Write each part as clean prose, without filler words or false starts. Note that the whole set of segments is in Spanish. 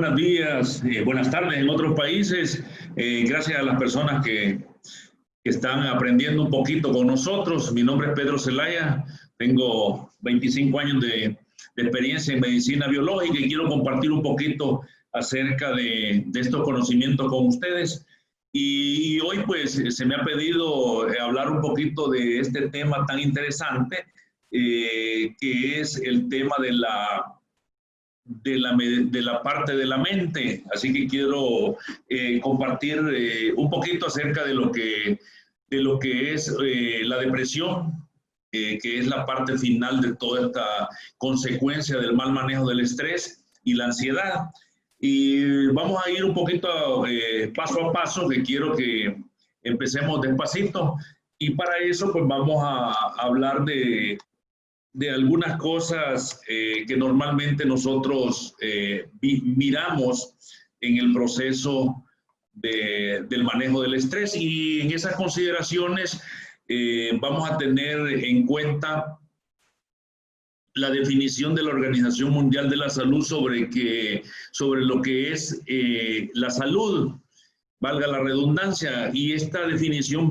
buenos días, buenas tardes en otros países. Gracias a las personas que están aprendiendo un poquito con nosotros. Mi nombre es Pedro Zelaya, tengo 25 años de experiencia en medicina biológica y quiero compartir un poquito acerca de estos conocimientos con ustedes. Y hoy pues se me ha pedido hablar un poquito de este tema tan interesante, que es el tema de la parte de la mente. Así que quiero compartir un poquito acerca de lo que es la depresión, que es la parte final de toda esta consecuencia del mal manejo del estrés y la ansiedad. Y vamos a ir un poquito paso a paso, que quiero que empecemos despacito. Y para eso pues vamos a hablar de algunas cosas que normalmente nosotros miramos en el proceso del manejo del estrés, y en esas consideraciones vamos a tener en cuenta la definición de la Organización Mundial de la Salud sobre lo que es la salud, valga la redundancia, y esta definición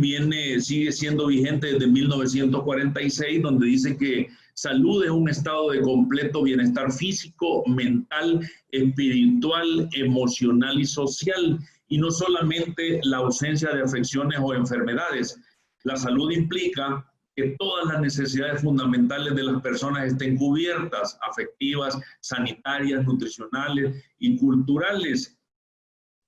sigue siendo vigente desde 1946, donde dice que salud es un estado de completo bienestar físico, mental, espiritual, emocional y social, y no solamente la ausencia de afecciones o enfermedades. La salud implica que todas las necesidades fundamentales de las personas estén cubiertas, afectivas, sanitarias, nutricionales y culturales.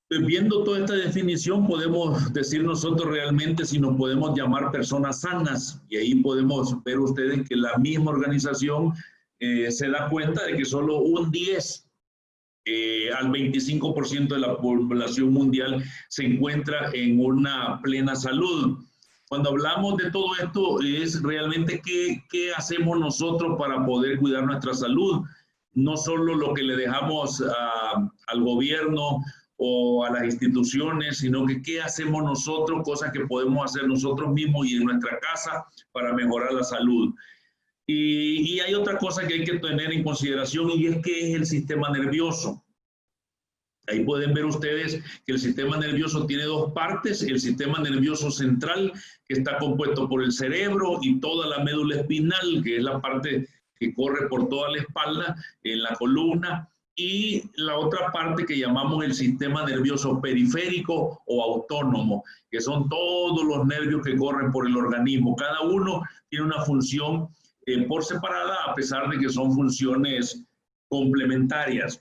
Viendo toda esta definición, podemos decir nosotros realmente si nos podemos llamar personas sanas, y ahí podemos ver ustedes que la misma organización se da cuenta de que solo un 10 al 25% de la población mundial se encuentra en una plena salud. Cuando hablamos de todo esto, es realmente qué hacemos nosotros para poder cuidar nuestra salud, no solo lo que le dejamos al gobierno o a las instituciones, sino que qué hacemos nosotros, cosas que podemos hacer nosotros mismos y en nuestra casa para mejorar la salud. Y hay otra cosa que hay que tener en consideración, y es que es el sistema nervioso. Ahí pueden ver ustedes que el sistema nervioso tiene dos partes: el sistema nervioso central, que está compuesto por el cerebro y toda la médula espinal, que es la parte que corre por toda la espalda, en la columna, y la otra parte que llamamos el sistema nervioso periférico o autónomo, que son todos los nervios que corren por el organismo. Cada uno tiene una función por separada, a pesar de que son funciones complementarias.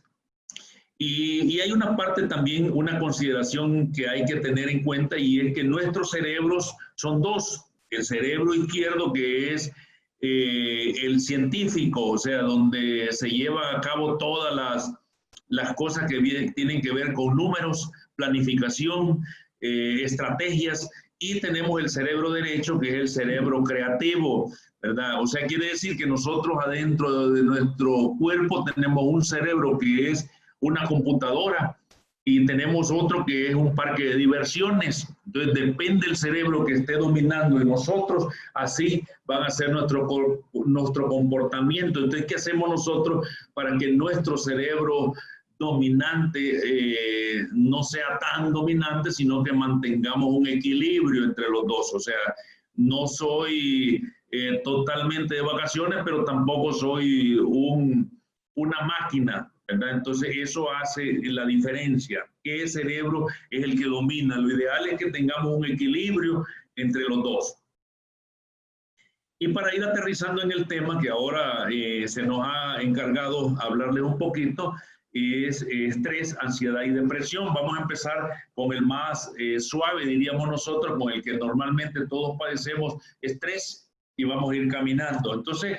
Y hay una parte también, una consideración que hay que tener en cuenta, y es que nuestros cerebros son dos. El cerebro izquierdo, que es el científico, o sea, donde se lleva a cabo todas las cosas que tienen que ver con números, planificación, estrategias, y tenemos el cerebro derecho, que es el cerebro creativo, ¿verdad? O sea, quiere decir que nosotros adentro de nuestro cuerpo tenemos un cerebro que es una computadora, y tenemos otro que es un parque de diversiones. Entonces depende del cerebro que esté dominando en nosotros, así van a ser nuestro comportamiento. Entonces, ¿qué hacemos nosotros para que nuestro cerebro dominante no sea tan dominante, sino que mantengamos un equilibrio entre los dos? O sea, no soy totalmente de vacaciones, pero tampoco soy una máquina, ¿verdad? Entonces eso hace la diferencia. ¿Qué cerebro es el que domina? Lo ideal es que tengamos un equilibrio entre los dos. Y para ir aterrizando en el tema que ahora se nos ha encargado hablarles un poquito, es estrés, ansiedad y depresión. Vamos a empezar con el más suave, diríamos nosotros, con el que normalmente todos padecemos: estrés, y vamos a ir caminando. Entonces,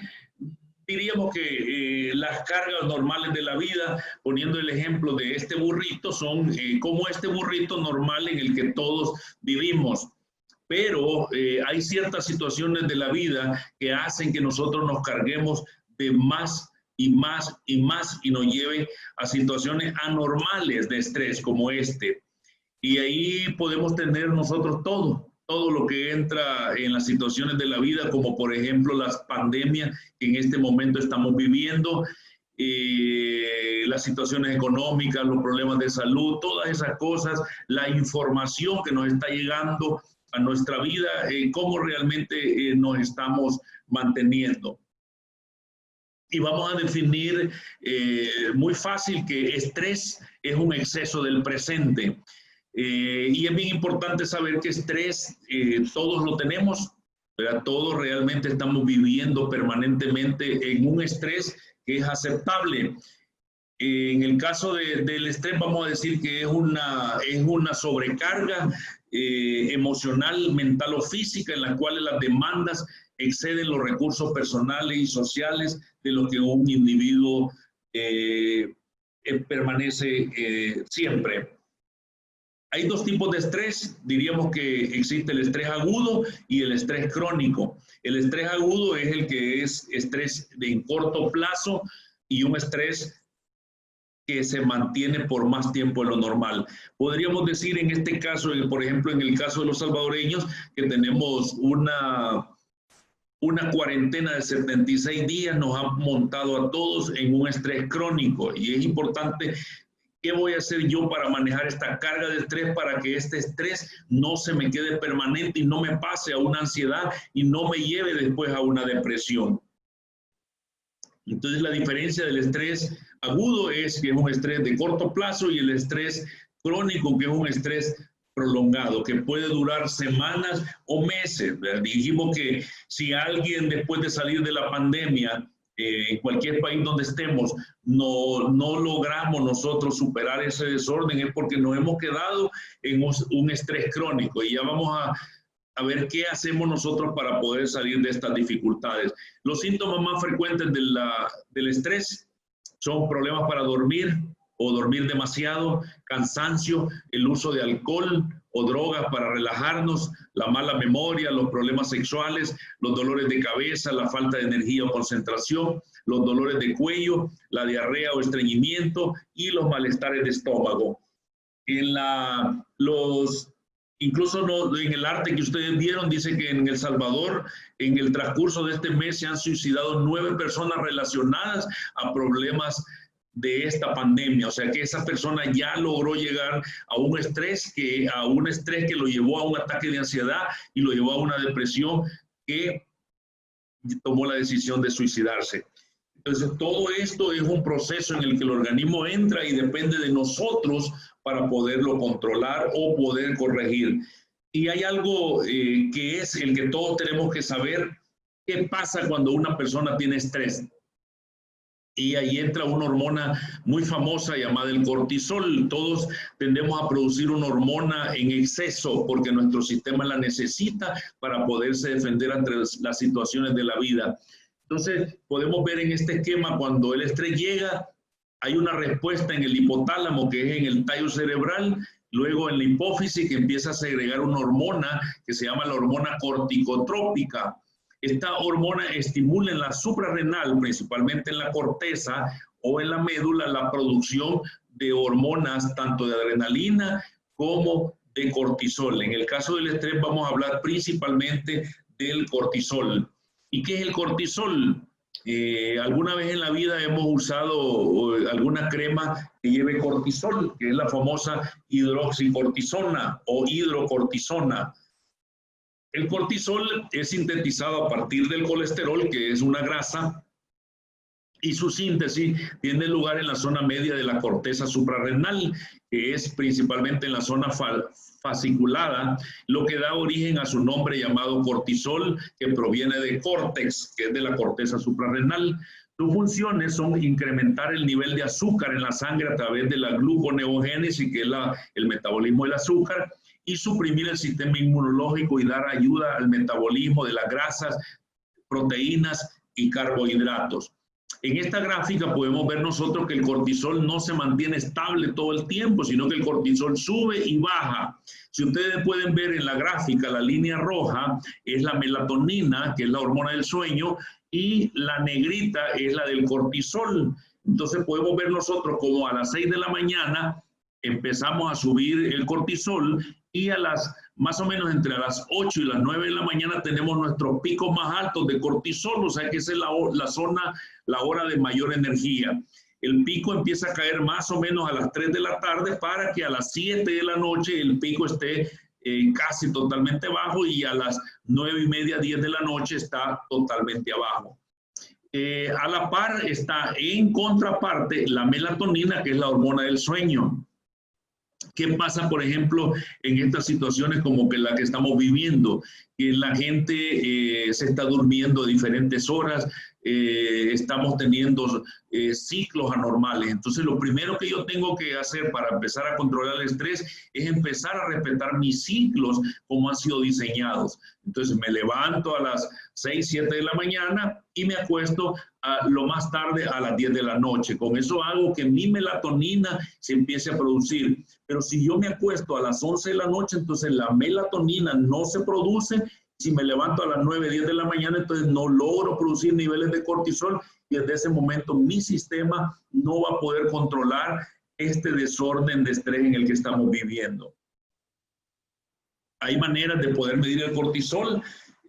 diríamos que las cargas normales de la vida, poniendo el ejemplo de este burrito, son como este burrito normal en el que todos vivimos. Pero hay ciertas situaciones de la vida que hacen que nosotros nos carguemos de más y más y más, y nos lleven a situaciones anormales de estrés como este. Y ahí podemos tener nosotros todo lo que entra en las situaciones de la vida, como por ejemplo las pandemias que en este momento estamos viviendo, las situaciones económicas, los problemas de salud, todas esas cosas, la información que nos está llegando a nuestra vida, cómo realmente nos estamos manteniendo. Y vamos a definir muy fácil que estrés es un exceso del presente. Y es bien importante saber que estrés todos lo tenemos, ¿verdad? Todos realmente estamos viviendo permanentemente en un estrés que es aceptable. En el caso del estrés vamos a decir que es una sobrecarga emocional, mental o física en la cual las demandas exceden los recursos personales y sociales de lo que un individuo permanece siempre. Hay dos tipos de estrés. Diríamos que existe el estrés agudo y el estrés crónico. El estrés agudo es el que es estrés en corto plazo y un estrés que se mantiene por más tiempo de lo normal. Podríamos decir en este caso, por ejemplo, en el caso de los salvadoreños, que tenemos una cuarentena de 76 días, nos ha montado a todos en un estrés crónico. Y es importante, ¿qué voy a hacer yo para manejar esta carga de estrés para que este estrés no se me quede permanente y no me pase a una ansiedad y no me lleve después a una depresión? Entonces, la diferencia del estrés agudo es que es un estrés de corto plazo y el estrés crónico, que es un estrés prolongado, que puede durar semanas o meses. Dijimos que si alguien después de salir de la pandemia, en cualquier país donde estemos, no logramos nosotros superar ese desorden, es porque nos hemos quedado en un estrés crónico. Y ya vamos a ver qué hacemos nosotros para poder salir de estas dificultades. Los síntomas más frecuentes del estrés son problemas para dormir o dormir demasiado, cansancio, el uso de alcohol o drogas para relajarnos, la mala memoria, los problemas sexuales, los dolores de cabeza, la falta de energía o concentración, los dolores de cuello, la diarrea o estreñimiento y los malestares de estómago. Incluso en el arte que ustedes vieron, dice que en El Salvador, en el transcurso de este mes, se han suicidado 9 personas relacionadas a problemas de esta pandemia. O sea que esa persona ya logró llegar a un estrés que lo llevó a un ataque de ansiedad y lo llevó a una depresión, que tomó la decisión de suicidarse. Entonces, todo esto es un proceso en el que el organismo entra y depende de nosotros para poderlo controlar o poder corregir. Y hay algo que es el que todos tenemos que saber: qué pasa cuando una persona tiene estrés. Y ahí entra una hormona muy famosa llamada el cortisol. Todos tendemos a producir una hormona en exceso porque nuestro sistema la necesita para poderse defender ante las situaciones de la vida. Entonces, podemos ver en este esquema, cuando el estrés llega, hay una respuesta en el hipotálamo, que es en el tallo cerebral, luego en la hipófisis, que empieza a segregar una hormona que se llama la hormona corticotrópica. Esta hormona estimula en la suprarrenal, principalmente en la corteza o en la médula, la producción de hormonas tanto de adrenalina como de cortisol. En el caso del estrés vamos a hablar principalmente del cortisol. ¿Y qué es el cortisol? Alguna vez en la vida hemos usado alguna crema que lleve cortisol, que es la famosa hidroxicortisona o hidrocortisona. El cortisol es sintetizado a partir del colesterol, que es una grasa, y su síntesis tiene lugar en la zona media de la corteza suprarrenal, que es principalmente en la zona fasciculada, lo que da origen a su nombre llamado cortisol, que proviene de córtex, que es de la corteza suprarrenal. Sus funciones son incrementar el nivel de azúcar en la sangre a través de la gluconeogénesis, que es el metabolismo del azúcar, y suprimir el sistema inmunológico y dar ayuda al metabolismo de las grasas, proteínas y carbohidratos. En esta gráfica podemos ver nosotros que el cortisol no se mantiene estable todo el tiempo, sino que el cortisol sube y baja. Si ustedes pueden ver en la gráfica, la línea roja es la melatonina, que es la hormona del sueño, y la negrita es la del cortisol. Entonces podemos ver nosotros como a las 6 de la mañana empezamos a subir el cortisol y a las más o menos entre las 8 y las 9 de la mañana tenemos nuestros picos más altos de cortisol, o sea que esa es la hora de mayor energía. El pico empieza a caer más o menos a las 3 de la tarde para que a las 7 de la noche el pico esté casi totalmente bajo y a las 9:30, 10 de la noche está totalmente abajo. A la par está en contraparte la melatonina, que es la hormona del sueño. ¿Qué pasa, por ejemplo, en estas situaciones como que la que estamos viviendo? Que la gente se está durmiendo a diferentes horas, estamos teniendo ciclos anormales. Entonces, lo primero que yo tengo que hacer para empezar a controlar el estrés es empezar a respetar mis ciclos como han sido diseñados. Entonces, me levanto a las 6, 7 de la mañana y me acuesto lo más tarde a las 10 de la noche. Con eso hago que mi melatonina se empiece a producir. Pero si yo me acuesto a las 11 de la noche, entonces la melatonina no se produce. Si me levanto a las 9, 10 de la mañana, entonces no logro producir niveles de cortisol y desde ese momento mi sistema no va a poder controlar este desorden de estrés en el que estamos viviendo. Hay maneras de poder medir el cortisol.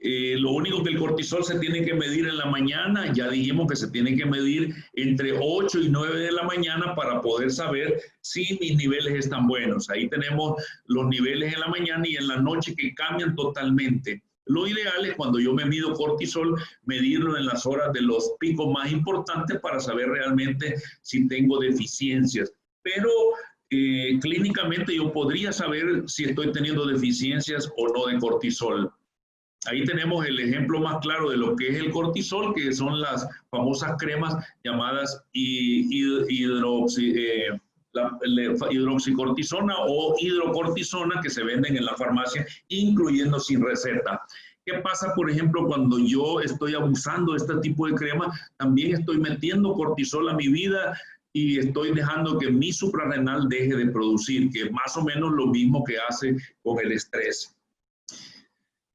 Lo único que el cortisol se tiene que medir en la mañana, ya dijimos que se tiene que medir entre 8 y 9 de la mañana para poder saber si mis niveles están buenos. Ahí tenemos los niveles en la mañana y en la noche que cambian totalmente. Lo ideal es cuando yo me mido cortisol, medirlo en las horas de los picos más importantes para saber realmente si tengo deficiencias. Pero clínicamente yo podría saber si estoy teniendo deficiencias o no de cortisol. Ahí tenemos el ejemplo más claro de lo que es el cortisol, que son las famosas cremas llamadas hidroxicortisona o hidrocortisona que se venden en la farmacia, incluyendo sin receta. ¿Qué pasa, por ejemplo, cuando yo estoy abusando de este tipo de crema? También estoy metiendo cortisol a mi vida y estoy dejando que mi suprarrenal deje de producir, que es más o menos lo mismo que hace con el estrés.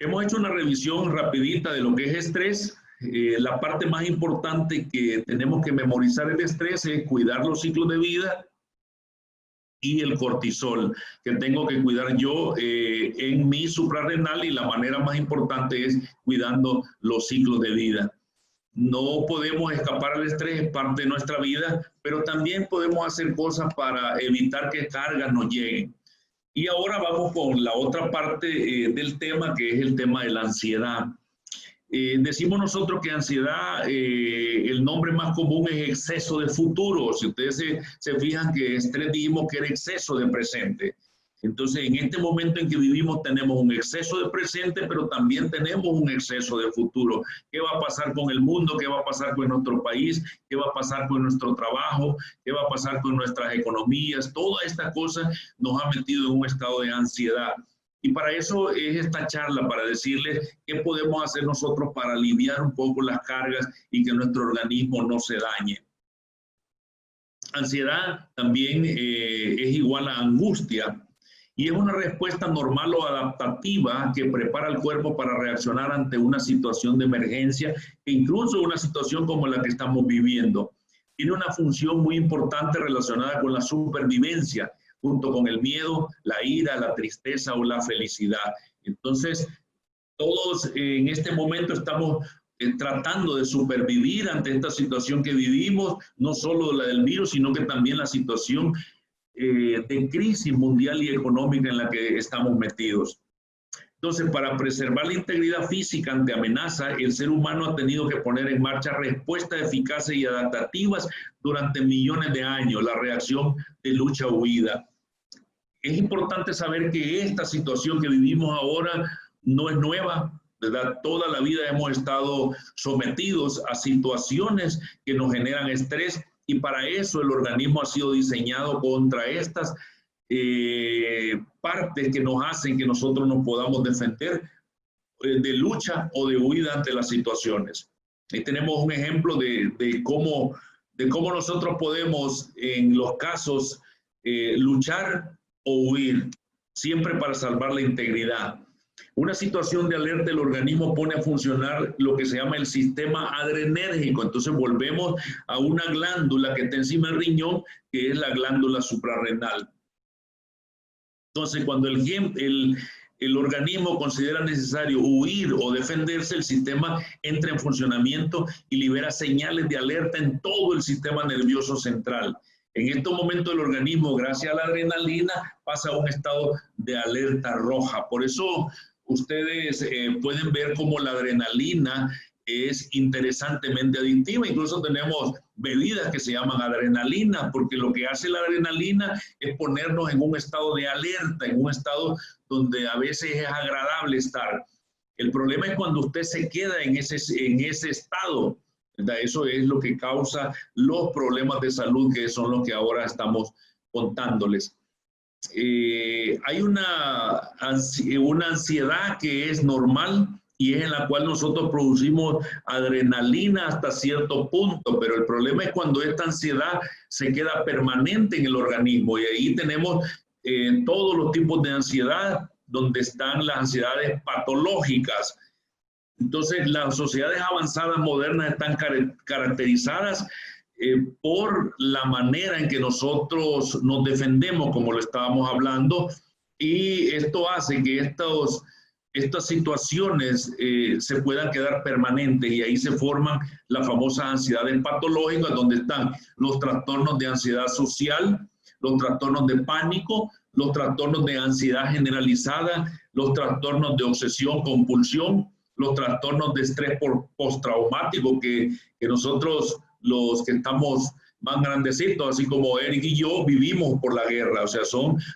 Hemos hecho una revisión rapidita de lo que es estrés. La parte más importante que tenemos que memorizar el estrés es cuidar los ciclos de vida y el cortisol, que tengo que cuidar yo en mi suprarrenal, y la manera más importante es cuidando los ciclos de vida. No podemos escapar al estrés, es parte de nuestra vida, pero también podemos hacer cosas para evitar que cargas nos lleguen. Y ahora vamos con la otra parte del tema, que es el tema de la ansiedad. Decimos nosotros que ansiedad, el nombre más común es exceso de futuro. Si ustedes se fijan que estrés dijimos que era exceso de presente. Entonces, en este momento en que vivimos tenemos un exceso de presente, pero también tenemos un exceso de futuro. ¿Qué va a pasar con el mundo? ¿Qué va a pasar con nuestro país? ¿Qué va a pasar con nuestro trabajo? ¿Qué va a pasar con nuestras economías? Toda esta cosa nos ha metido en un estado de ansiedad. Y para eso es esta charla, para decirles qué podemos hacer nosotros para aliviar un poco las cargas y que nuestro organismo no se dañe. Ansiedad también es igual a angustia. Y es una respuesta normal o adaptativa que prepara al cuerpo para reaccionar ante una situación de emergencia, e incluso una situación como la que estamos viviendo. Tiene una función muy importante relacionada con la supervivencia, junto con el miedo, la ira, la tristeza o la felicidad. Entonces, todos en este momento estamos tratando de supervivir ante esta situación que vivimos, no solo la del virus, sino que también la situación de crisis mundial y económica en la que estamos metidos. Entonces, para preservar la integridad física ante amenaza, el ser humano ha tenido que poner en marcha respuestas eficaces y adaptativas durante millones de años, la reacción de lucha o huida. Es importante saber que esta situación que vivimos ahora no es nueva, ¿verdad? Toda la vida hemos estado sometidos a situaciones que nos generan estrés, y para eso el organismo ha sido diseñado contra estas partes que nos hacen que nosotros nos podamos defender de lucha o de huida ante las situaciones. Ahí tenemos un ejemplo de cómo nosotros podemos, en los casos, luchar o huir, siempre para salvar la integridad. Una situación de alerta del organismo pone a funcionar lo que se llama el sistema adrenérgico. Entonces volvemos a una glándula que está encima del riñón, que es la glándula suprarrenal. Entonces, cuando el organismo considera necesario huir o defenderse, el sistema entra en funcionamiento y libera señales de alerta en todo el sistema nervioso central. En estos momentos el organismo, gracias a la adrenalina, pasa a un estado de alerta roja. Por eso ustedes pueden ver cómo la adrenalina es interesantemente adictiva. Incluso tenemos bebidas que se llaman adrenalina, porque lo que hace la adrenalina es ponernos en un estado de alerta, en un estado donde a veces es agradable estar. El problema es cuando usted se queda en ese estado, ¿verdad? Eso es lo que causa los problemas de salud, que son los que ahora estamos contándoles. Hay una ansiedad que es normal y es en la cual nosotros producimos adrenalina hasta cierto punto, pero el problema es cuando esta ansiedad se queda permanente en el organismo, y ahí tenemos todos los tipos de ansiedad, donde están las ansiedades patológicas. Entonces, las sociedades avanzadas modernas están caracterizadas por la manera en que nosotros nos defendemos, como lo estábamos hablando, y esto hace que estas situaciones se puedan quedar permanentes, y ahí se forman las famosas ansiedades patológicas, donde están los trastornos de ansiedad social, los trastornos de pánico, los trastornos de ansiedad generalizada, los trastornos de obsesión, compulsión, los trastornos de estrés postraumático, que nosotros, los que estamos más grandecitos, así como Eric y yo, vivimos por la guerra. O sea,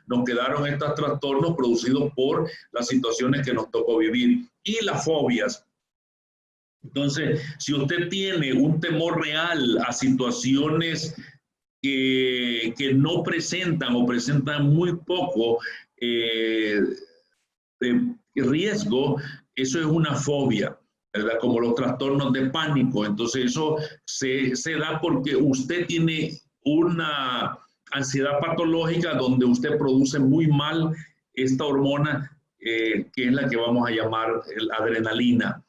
nos quedaron estos trastornos producidos por las situaciones que nos tocó vivir. Y las fobias. Entonces, si usted tiene un temor real a situaciones que no presentan o presentan muy poco riesgo, eso es una fobia, ¿verdad? Como los trastornos de pánico. Entonces eso se da porque usted tiene una ansiedad patológica donde usted produce muy mal esta hormona que es la que vamos a llamar adrenalina.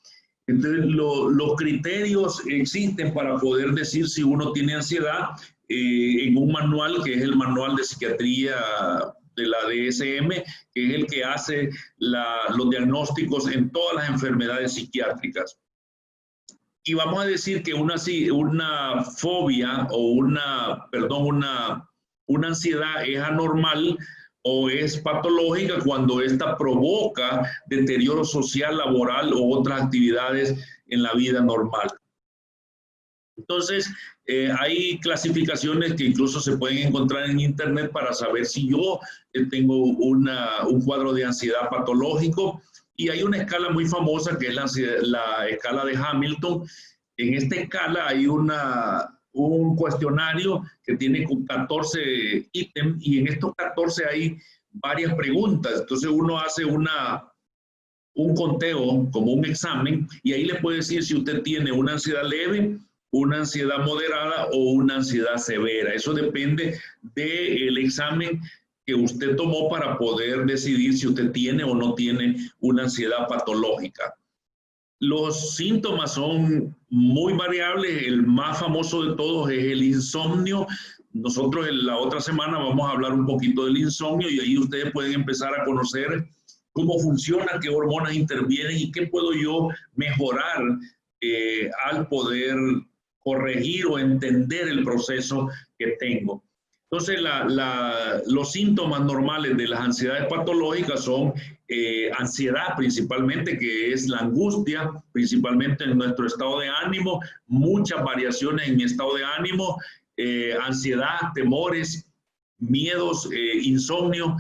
Entonces los criterios existen para poder decir si uno tiene ansiedad en un manual, que es el Manual de Psiquiatría de la DSM, que es el que hace los diagnósticos en todas las enfermedades psiquiátricas. Y vamos a decir que una fobia o una ansiedad es anormal o es patológica cuando ésta provoca deterioro social, laboral o otras actividades en la vida normal. Entonces, hay clasificaciones que incluso se pueden encontrar en internet para saber si yo tengo un cuadro de ansiedad patológico, y hay una escala muy famosa que es la escala de Hamilton. En esta escala hay un cuestionario que tiene 14 ítems, y en estos 14 hay varias preguntas. Entonces uno hace un conteo, como un examen, y ahí le puede decir si usted tiene una ansiedad leve, una ansiedad moderada o una ansiedad severa. Eso depende del examen que usted tomó para poder decidir si usted tiene o no tiene una ansiedad patológica. Los síntomas son muy variables. El más famoso de todos es el insomnio. Nosotros en la otra semana vamos a hablar un poquito del insomnio, y ahí ustedes pueden empezar a conocer cómo funciona, qué hormonas intervienen y qué puedo yo mejorar al poder corregir o entender el proceso que tengo. Entonces, los síntomas normales de las ansiedades patológicas son ansiedad principalmente, que es la angustia, principalmente en nuestro estado de ánimo, muchas variaciones en mi estado de ánimo, ansiedad, temores, miedos, insomnio.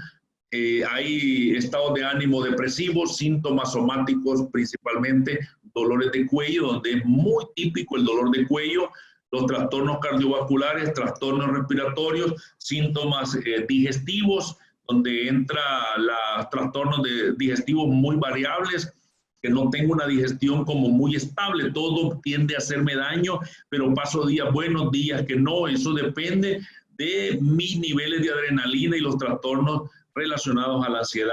Hay estados de ánimo depresivos, síntomas somáticos, principalmente dolores de cuello, donde es muy típico el dolor de cuello, los trastornos cardiovasculares, trastornos respiratorios, síntomas digestivos, donde entra los trastornos digestivos muy variables, que no tengo una digestión como muy estable, todo tiende a hacerme daño, pero paso días buenos, días que no. Eso depende de mis niveles de adrenalina y los trastornos relacionados a la ansiedad.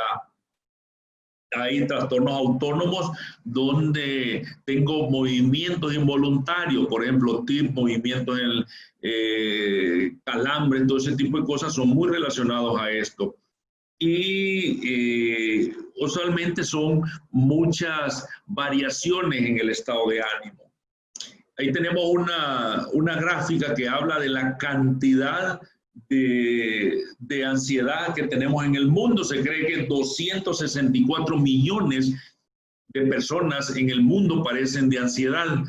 Hay trastornos autónomos donde tengo movimientos involuntarios, por ejemplo, movimientos en el calambre, todo ese tipo de cosas son muy relacionados a esto. y usualmente son muchas variaciones en el estado de ánimo. Ahí tenemos una gráfica que habla de la cantidad de ansiedad que tenemos en el mundo. Se cree que 264 millones de personas en el mundo padecen de ansiedad.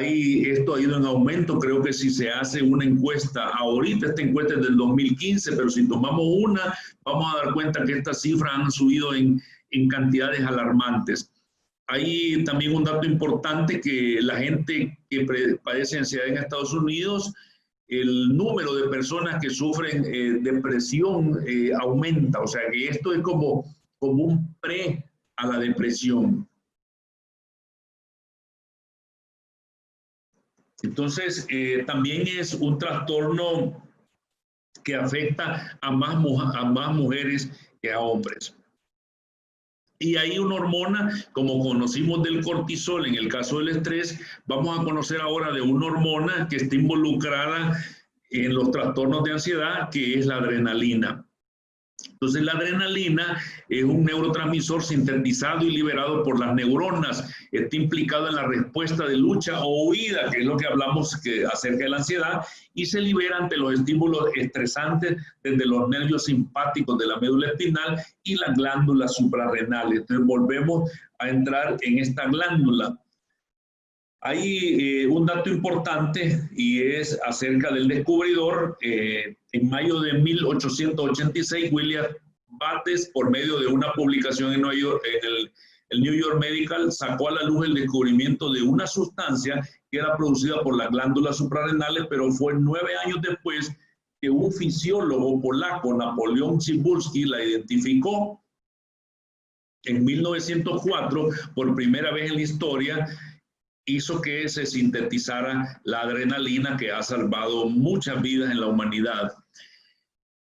Esto ha ido en aumento. Creo que si se hace una encuesta, ahorita esta encuesta es del 2015, pero si tomamos una, vamos a dar cuenta que estas cifras han subido en cantidades alarmantes. Hay también un dato importante, que la gente que padece ansiedad en Estados Unidos, el número de personas que sufren depresión aumenta. O sea que esto es como un pre a la depresión. Entonces, también es un trastorno que afecta a más mujeres que a hombres. Y hay una hormona, como conocimos del cortisol en el caso del estrés, vamos a conocer ahora de una hormona que está involucrada en los trastornos de ansiedad, que es la adrenalina. Entonces, la adrenalina es un neurotransmisor sintetizado y liberado por las neuronas. Está implicado en la respuesta de lucha o huida, que es lo que hablamos acerca de la ansiedad, y se libera ante los estímulos estresantes desde los nervios simpáticos de la médula espinal y las glándulas suprarrenales. Entonces, volvemos a entrar en esta glándula. Hay un dato importante, y es acerca del descubridor. En mayo de 1886, William Bates, por medio de una publicación en Nueva York, en el New York Medical, sacó a la luz el descubrimiento de una sustancia que era producida por las glándulas suprarrenales, pero fue 9 años después que un fisiólogo polaco, Napoleon Cybulski, la identificó. En 1904, por primera vez en la historia, hizo que se sintetizara la adrenalina, que ha salvado muchas vidas en la humanidad.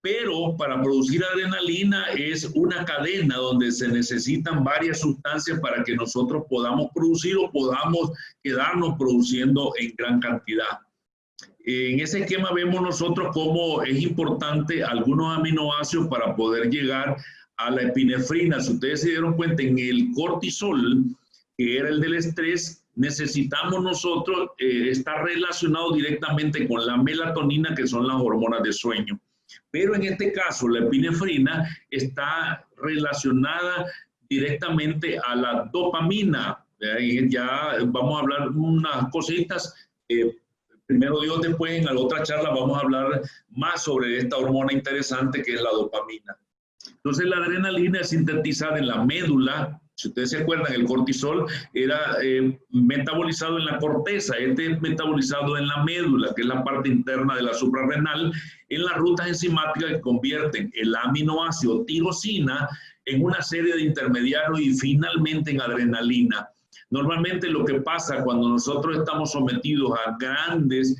Pero para producir adrenalina es una cadena donde se necesitan varias sustancias para que nosotros podamos producir o podamos quedarnos produciendo en gran cantidad. En ese esquema vemos nosotros cómo es importante algunos aminoácidos para poder llegar a la epinefrina. Si ustedes se dieron cuenta, en el cortisol, que era el del estrés, necesitamos nosotros, está relacionado directamente con la melatonina, que son las hormonas de sueño. Pero en este caso, la epinefrina está relacionada directamente a la dopamina. Ya vamos a hablar unas cositas. Primero Dios, después en la otra charla vamos a hablar más sobre esta hormona interesante que es la dopamina. Entonces, la adrenalina es sintetizada en la médula. Si ustedes se acuerdan, el cortisol era metabolizado en la corteza. Este es metabolizado en la médula, que es la parte interna de la suprarrenal, en las rutas enzimáticas que convierten el aminoácido tirosina en una serie de intermediarios y finalmente en adrenalina. Normalmente lo que pasa cuando nosotros estamos sometidos a grandes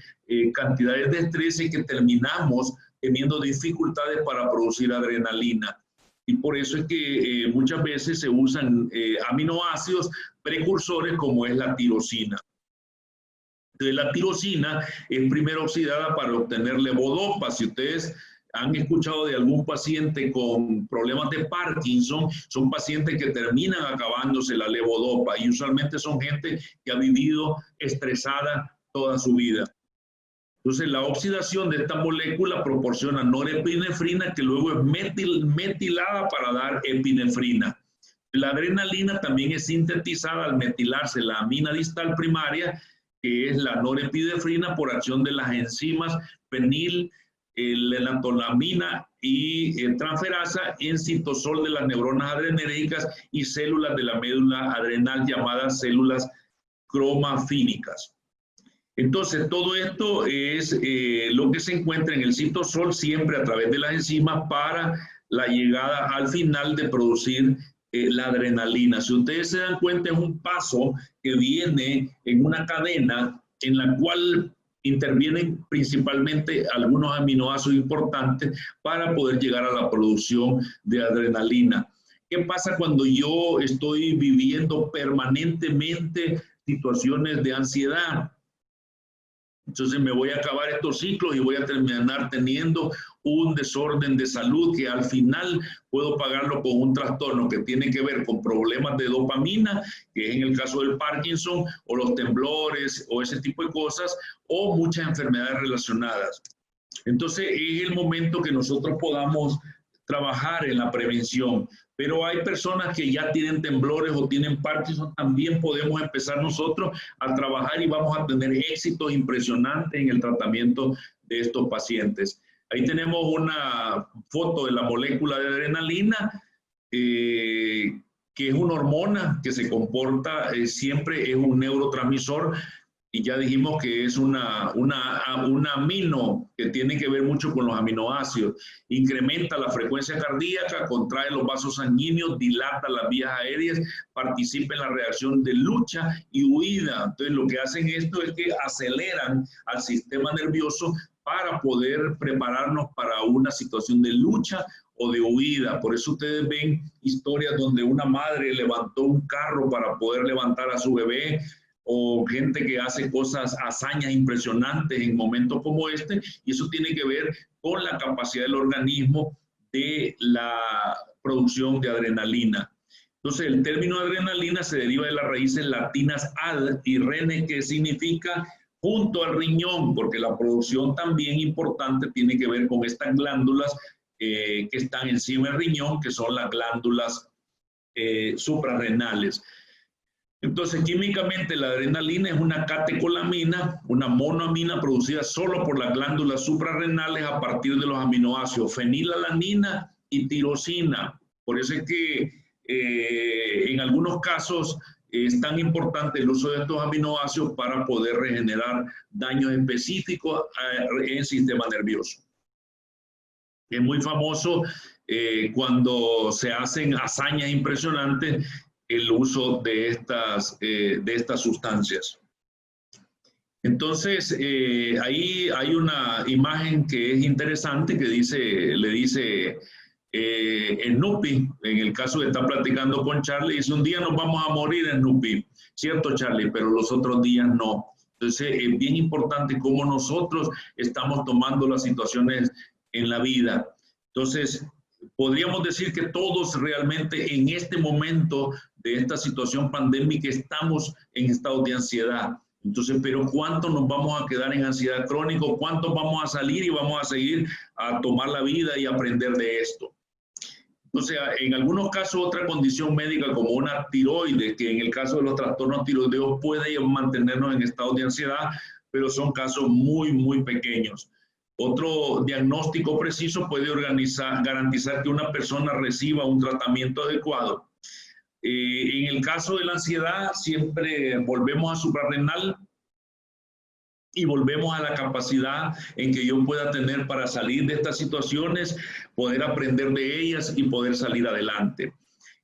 cantidades de estrés es que terminamos teniendo dificultades para producir adrenalina. Y por eso es que muchas veces se usan aminoácidos precursores, como es la tirosina. Entonces, la tirosina es primero oxidada para obtener levodopa. Si ustedes han escuchado de algún paciente con problemas de Parkinson, son pacientes que terminan acabándose la levodopa, y usualmente son gente que ha vivido estresada toda su vida. Entonces, la oxidación de esta molécula proporciona norepinefrina, que luego es metilada para dar epinefrina. La adrenalina también es sintetizada al metilarse la amina distal primaria, que es la norepinefrina, por acción de las enzimas feniletolamina y transferasa en citosol de las neuronas adrenérgicas y células de la médula adrenal, llamadas células cromafínicas. Entonces, todo esto es lo que se encuentra en el citosol, siempre a través de las enzimas, para la llegada al final de producir la adrenalina. Si ustedes se dan cuenta, es un paso que viene en una cadena en la cual intervienen principalmente algunos aminoácidos importantes para poder llegar a la producción de adrenalina. ¿Qué pasa cuando yo estoy viviendo permanentemente situaciones de ansiedad? Entonces me voy a acabar estos ciclos y voy a terminar teniendo un desorden de salud que al final puedo pagarlo con un trastorno que tiene que ver con problemas de dopamina, que es en el caso del Parkinson, o los temblores, o ese tipo de cosas, o muchas enfermedades relacionadas. Entonces es el momento que nosotros podamos trabajar en la prevención. Pero hay personas que ya tienen temblores o tienen Parkinson, también podemos empezar nosotros a trabajar y vamos a tener éxitos impresionantes en el tratamiento de estos pacientes. Ahí tenemos una foto de la molécula de adrenalina, que es una hormona que se comporta, siempre es un neurotransmisor, y ya dijimos que es un amino que tiene que ver mucho con los aminoácidos. Incrementa la frecuencia cardíaca, contrae los vasos sanguíneos, dilata las vías aéreas, participa en la reacción de lucha y huida. Entonces lo que hacen esto es que aceleran al sistema nervioso para poder prepararnos para una situación de lucha o de huida. Por eso ustedes ven historias donde una madre levantó un carro para poder levantar a su bebé, o gente que hace cosas, hazañas impresionantes en momentos como este, y eso tiene que ver con la capacidad del organismo de la producción de adrenalina. Entonces, el término adrenalina se deriva de las raíces latinas ad y rene, que significa junto al riñón, porque la producción también importante tiene que ver con estas glándulas que están encima del riñón, que son las glándulas suprarrenales. Entonces, químicamente la adrenalina es una catecolamina, una monoamina producida solo por las glándulas suprarrenales a partir de los aminoácidos fenilalanina y tirosina. Por eso es que en algunos casos es tan importante el uso de estos aminoácidos para poder regenerar daños específicos en el sistema nervioso. Es muy famoso cuando se hacen hazañas impresionantes el uso de estas sustancias. Entonces, ahí hay una imagen que es interesante que le dice Snoopy, en el caso de estar platicando con Charlie, dice: un día nos vamos a morir, Snoopy. Cierto, Charlie, pero los otros días no. Entonces, es bien importante cómo nosotros estamos tomando las situaciones en la vida. Entonces, podríamos decir que todos realmente en este momento de esta situación pandémica estamos en estado de ansiedad. Entonces, pero ¿cuánto nos vamos a quedar en ansiedad crónica? ¿Cuántos vamos a salir y vamos a seguir a tomar la vida y aprender de esto? O sea, en algunos casos otra condición médica como una tiroides, que en el caso de los trastornos tiroideos puede mantenernos en estado de ansiedad, pero son casos muy, muy pequeños. Otro diagnóstico preciso puede garantizar que una persona reciba un tratamiento adecuado. En el caso de la ansiedad, siempre volvemos a suprarrenal y volvemos a la capacidad en que yo pueda tener para salir de estas situaciones, poder aprender de ellas y poder salir adelante.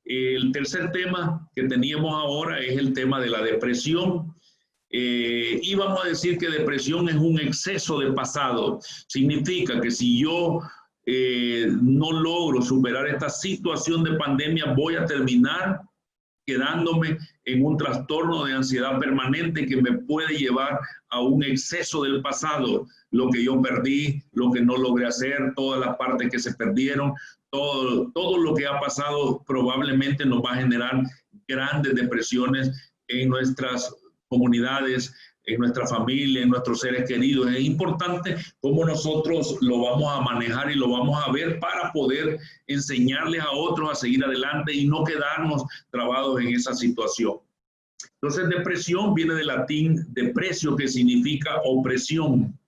El tercer tema que teníamos ahora es el tema de la depresión. Y vamos a decir que depresión es un exceso de pasado. Significa que si yo no logro superar esta situación de pandemia, voy a terminar quedándome en un trastorno de ansiedad permanente que me puede llevar a un exceso del pasado, lo que yo perdí, lo que no logré hacer, todas las partes que se perdieron, todo lo que ha pasado probablemente nos va a generar grandes depresiones en nuestras comunidades, en nuestra familia, en nuestros seres queridos. Es importante cómo nosotros lo vamos a manejar y lo vamos a ver para poder enseñarles a otros a seguir adelante y no quedarnos trabados en esa situación. Entonces, depresión viene del latín depresio, que significa opresión.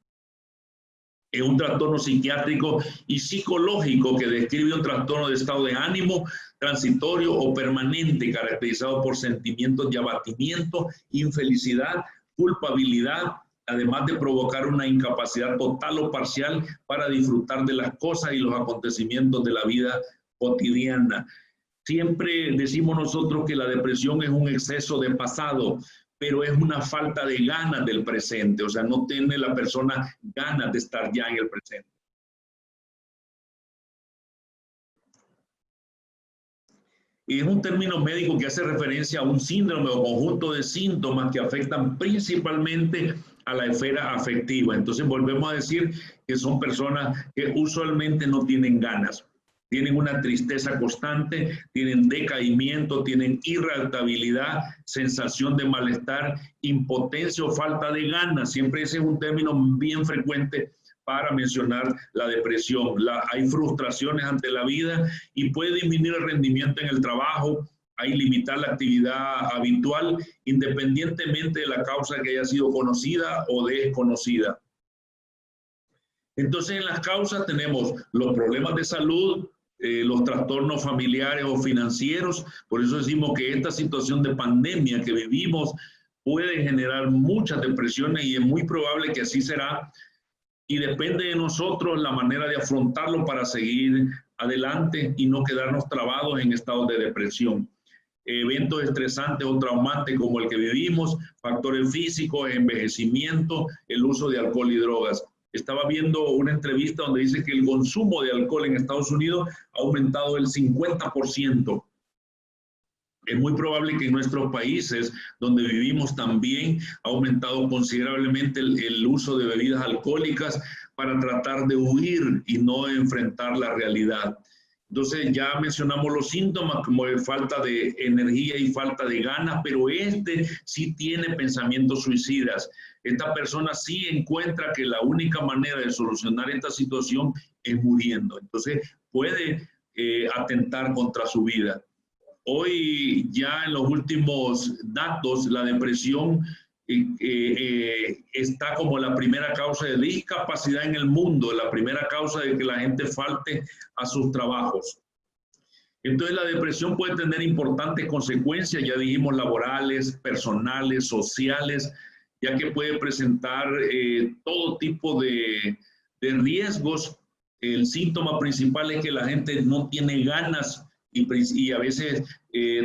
Es un trastorno psiquiátrico y psicológico que describe un trastorno de estado de ánimo transitorio o permanente, caracterizado por sentimientos de abatimiento, infelicidad, culpabilidad, además de provocar una incapacidad total o parcial para disfrutar de las cosas y los acontecimientos de la vida cotidiana. Siempre decimos nosotros que la depresión es un exceso de pasado, pero es una falta de ganas del presente, o sea, no tiene la persona ganas de estar ya en el presente. Y es un término médico que hace referencia a un síndrome o conjunto de síntomas que afectan principalmente a la esfera afectiva. Entonces volvemos a decir que son personas que usualmente no tienen ganas. Tienen una tristeza constante, tienen decaimiento, tienen irritabilidad, sensación de malestar, impotencia o falta de ganas. Siempre ese es un término bien frecuente para mencionar la depresión. Hay frustraciones ante la vida y puede disminuir el rendimiento en el trabajo, hay limitar la actividad habitual, independientemente de la causa que haya sido conocida o desconocida. Entonces, en las causas tenemos los problemas de salud, los trastornos familiares o financieros. Por eso decimos que esta situación de pandemia que vivimos puede generar muchas depresiones y es muy probable que así será. Y depende de nosotros la manera de afrontarlo para seguir adelante y no quedarnos trabados en estados de depresión. Eventos estresantes o traumantes como el que vivimos, factores físicos, envejecimiento, el uso de alcohol y drogas. Estaba viendo una entrevista donde dice que el consumo de alcohol en Estados Unidos ha aumentado el 50%. Es muy probable que en nuestros países donde vivimos también ha aumentado considerablemente el uso de bebidas alcohólicas para tratar de huir y no enfrentar la realidad. Entonces ya mencionamos los síntomas como falta de energía y falta de ganas, pero sí tiene pensamientos suicidas. Esta persona sí encuentra que la única manera de solucionar esta situación es muriendo. Entonces puede atentar contra su vida. Hoy ya en los últimos datos, la depresión está como la primera causa de discapacidad en el mundo, la primera causa de que la gente falte a sus trabajos. Entonces la depresión puede tener importantes consecuencias, ya dijimos, laborales, personales, sociales, ya que puede presentar todo tipo de riesgos. El síntoma principal es que la gente no tiene ganas y a veces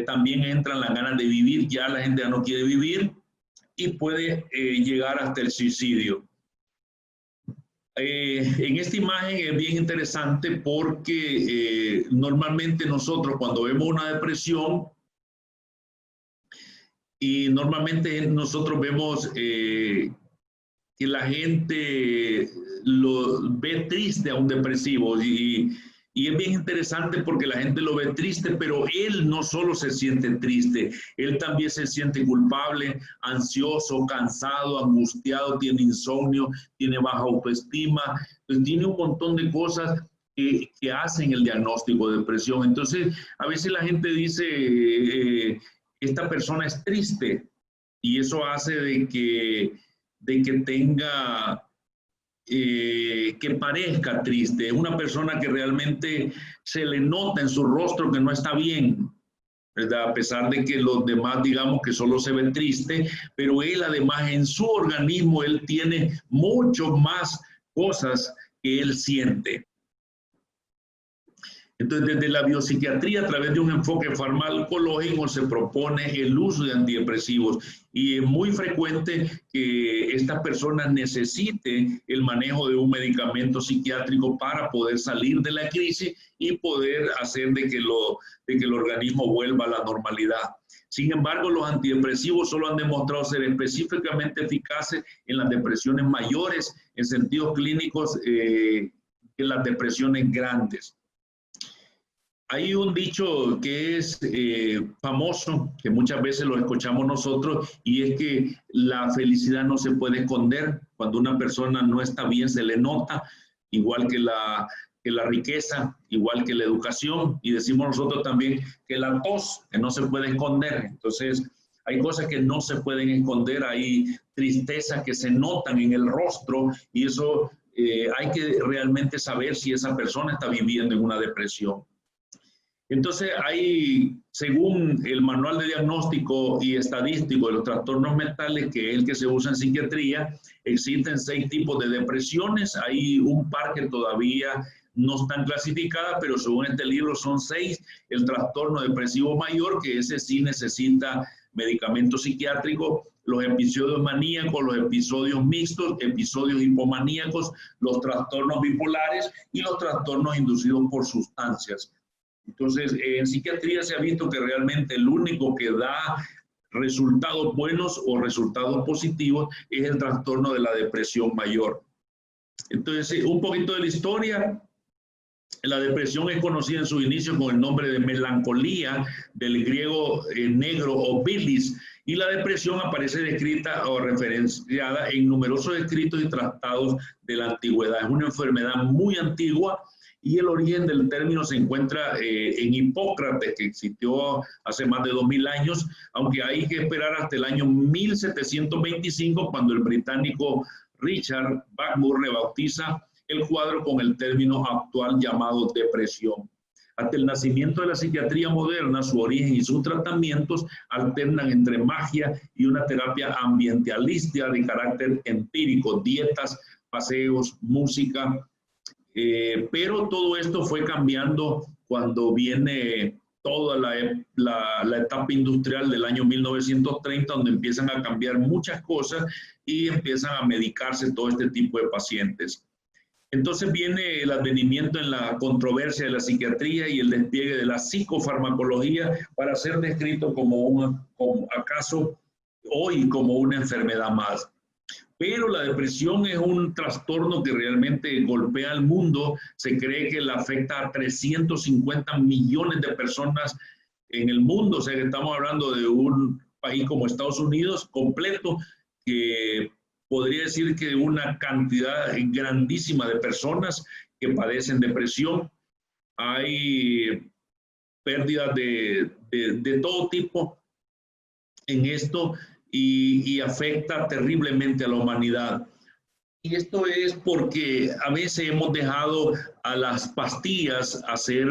también entran las ganas de vivir, ya la gente ya no quiere vivir y puede llegar hasta el suicidio. En esta imagen es bien interesante porque normalmente nosotros cuando vemos una depresión y normalmente nosotros vemos que la gente lo ve triste a un depresivo y es bien interesante porque la gente lo ve triste, pero él no solo se siente triste, él también se siente culpable, ansioso, cansado, angustiado, tiene insomnio, tiene baja autoestima, entonces tiene un montón de cosas que hacen el diagnóstico de depresión. Entonces, a veces la gente dice, esta persona es triste y eso hace de que tenga... que parezca triste, es una persona que realmente se le nota en su rostro que no está bien, ¿verdad? A pesar de que los demás digamos que solo se ve triste, pero él además en su organismo, él tiene mucho más cosas que él siente. Entonces, desde la biopsiquiatría, a través de un enfoque farmacológico, se propone el uso de antidepresivos y es muy frecuente que estas personas necesiten el manejo de un medicamento psiquiátrico para poder salir de la crisis y poder hacer de que el organismo vuelva a la normalidad. Sin embargo, los antidepresivos solo han demostrado ser específicamente eficaces en las depresiones mayores, en sentidos clínicos, en las depresiones grandes. Hay un dicho que es famoso, que muchas veces lo escuchamos nosotros, y es que la felicidad no se puede esconder. Cuando una persona no está bien se le nota, igual que la riqueza, igual que la educación, y decimos nosotros también que la tos, que no se puede esconder. Entonces, hay cosas que no se pueden esconder, hay tristezas que se notan en el rostro, y eso hay que realmente saber si esa persona está viviendo en una depresión. Entonces, según el Manual de Diagnóstico y Estadístico de los Trastornos Mentales, que es el que se usa en psiquiatría, existen 6 tipos de depresiones. Hay un par que todavía no están clasificadas, pero según este libro son 6. El trastorno depresivo mayor, que ese sí necesita medicamento psiquiátrico, los episodios maníacos, los episodios mixtos, episodios hipomaníacos, los trastornos bipolares y los trastornos inducidos por sustancias. Entonces, en psiquiatría se ha visto que realmente el único que da resultados buenos o resultados positivos, es el trastorno de la depresión mayor. Entonces, un poquito de la historia. La depresión es conocida en su inicio con el nombre de melancolía, del griego negro o bilis, y la depresión aparece descrita o referenciada en numerosos escritos y tratados de la antigüedad. Es una enfermedad muy antigua y el origen del término se encuentra en Hipócrates, que existió hace más de 2000 años, aunque hay que esperar hasta el año 1725, cuando el británico Richard Blackmore rebautiza el cuadro con el término actual llamado depresión. Hasta el nacimiento de la psiquiatría moderna, su origen y sus tratamientos alternan entre magia y una terapia ambientalista de carácter empírico, dietas, paseos, música, pero todo esto fue cambiando cuando viene toda la etapa industrial del año 1930, donde empiezan a cambiar muchas cosas y empiezan a medicarse todo este tipo de pacientes. Entonces viene el advenimiento en la controversia de la psiquiatría y el despliegue de la psicofarmacología para ser descrito como acaso hoy como una enfermedad más. Pero la depresión es un trastorno que realmente golpea al mundo. Se cree que la afecta a 350 millones de personas en el mundo. O sea que estamos hablando de un país como Estados Unidos completo, que podría decir que una cantidad grandísima de personas que padecen depresión. Hay pérdidas de todo tipo en esto y afecta terriblemente a la humanidad. Y esto es porque a veces hemos dejado a las pastillas hacer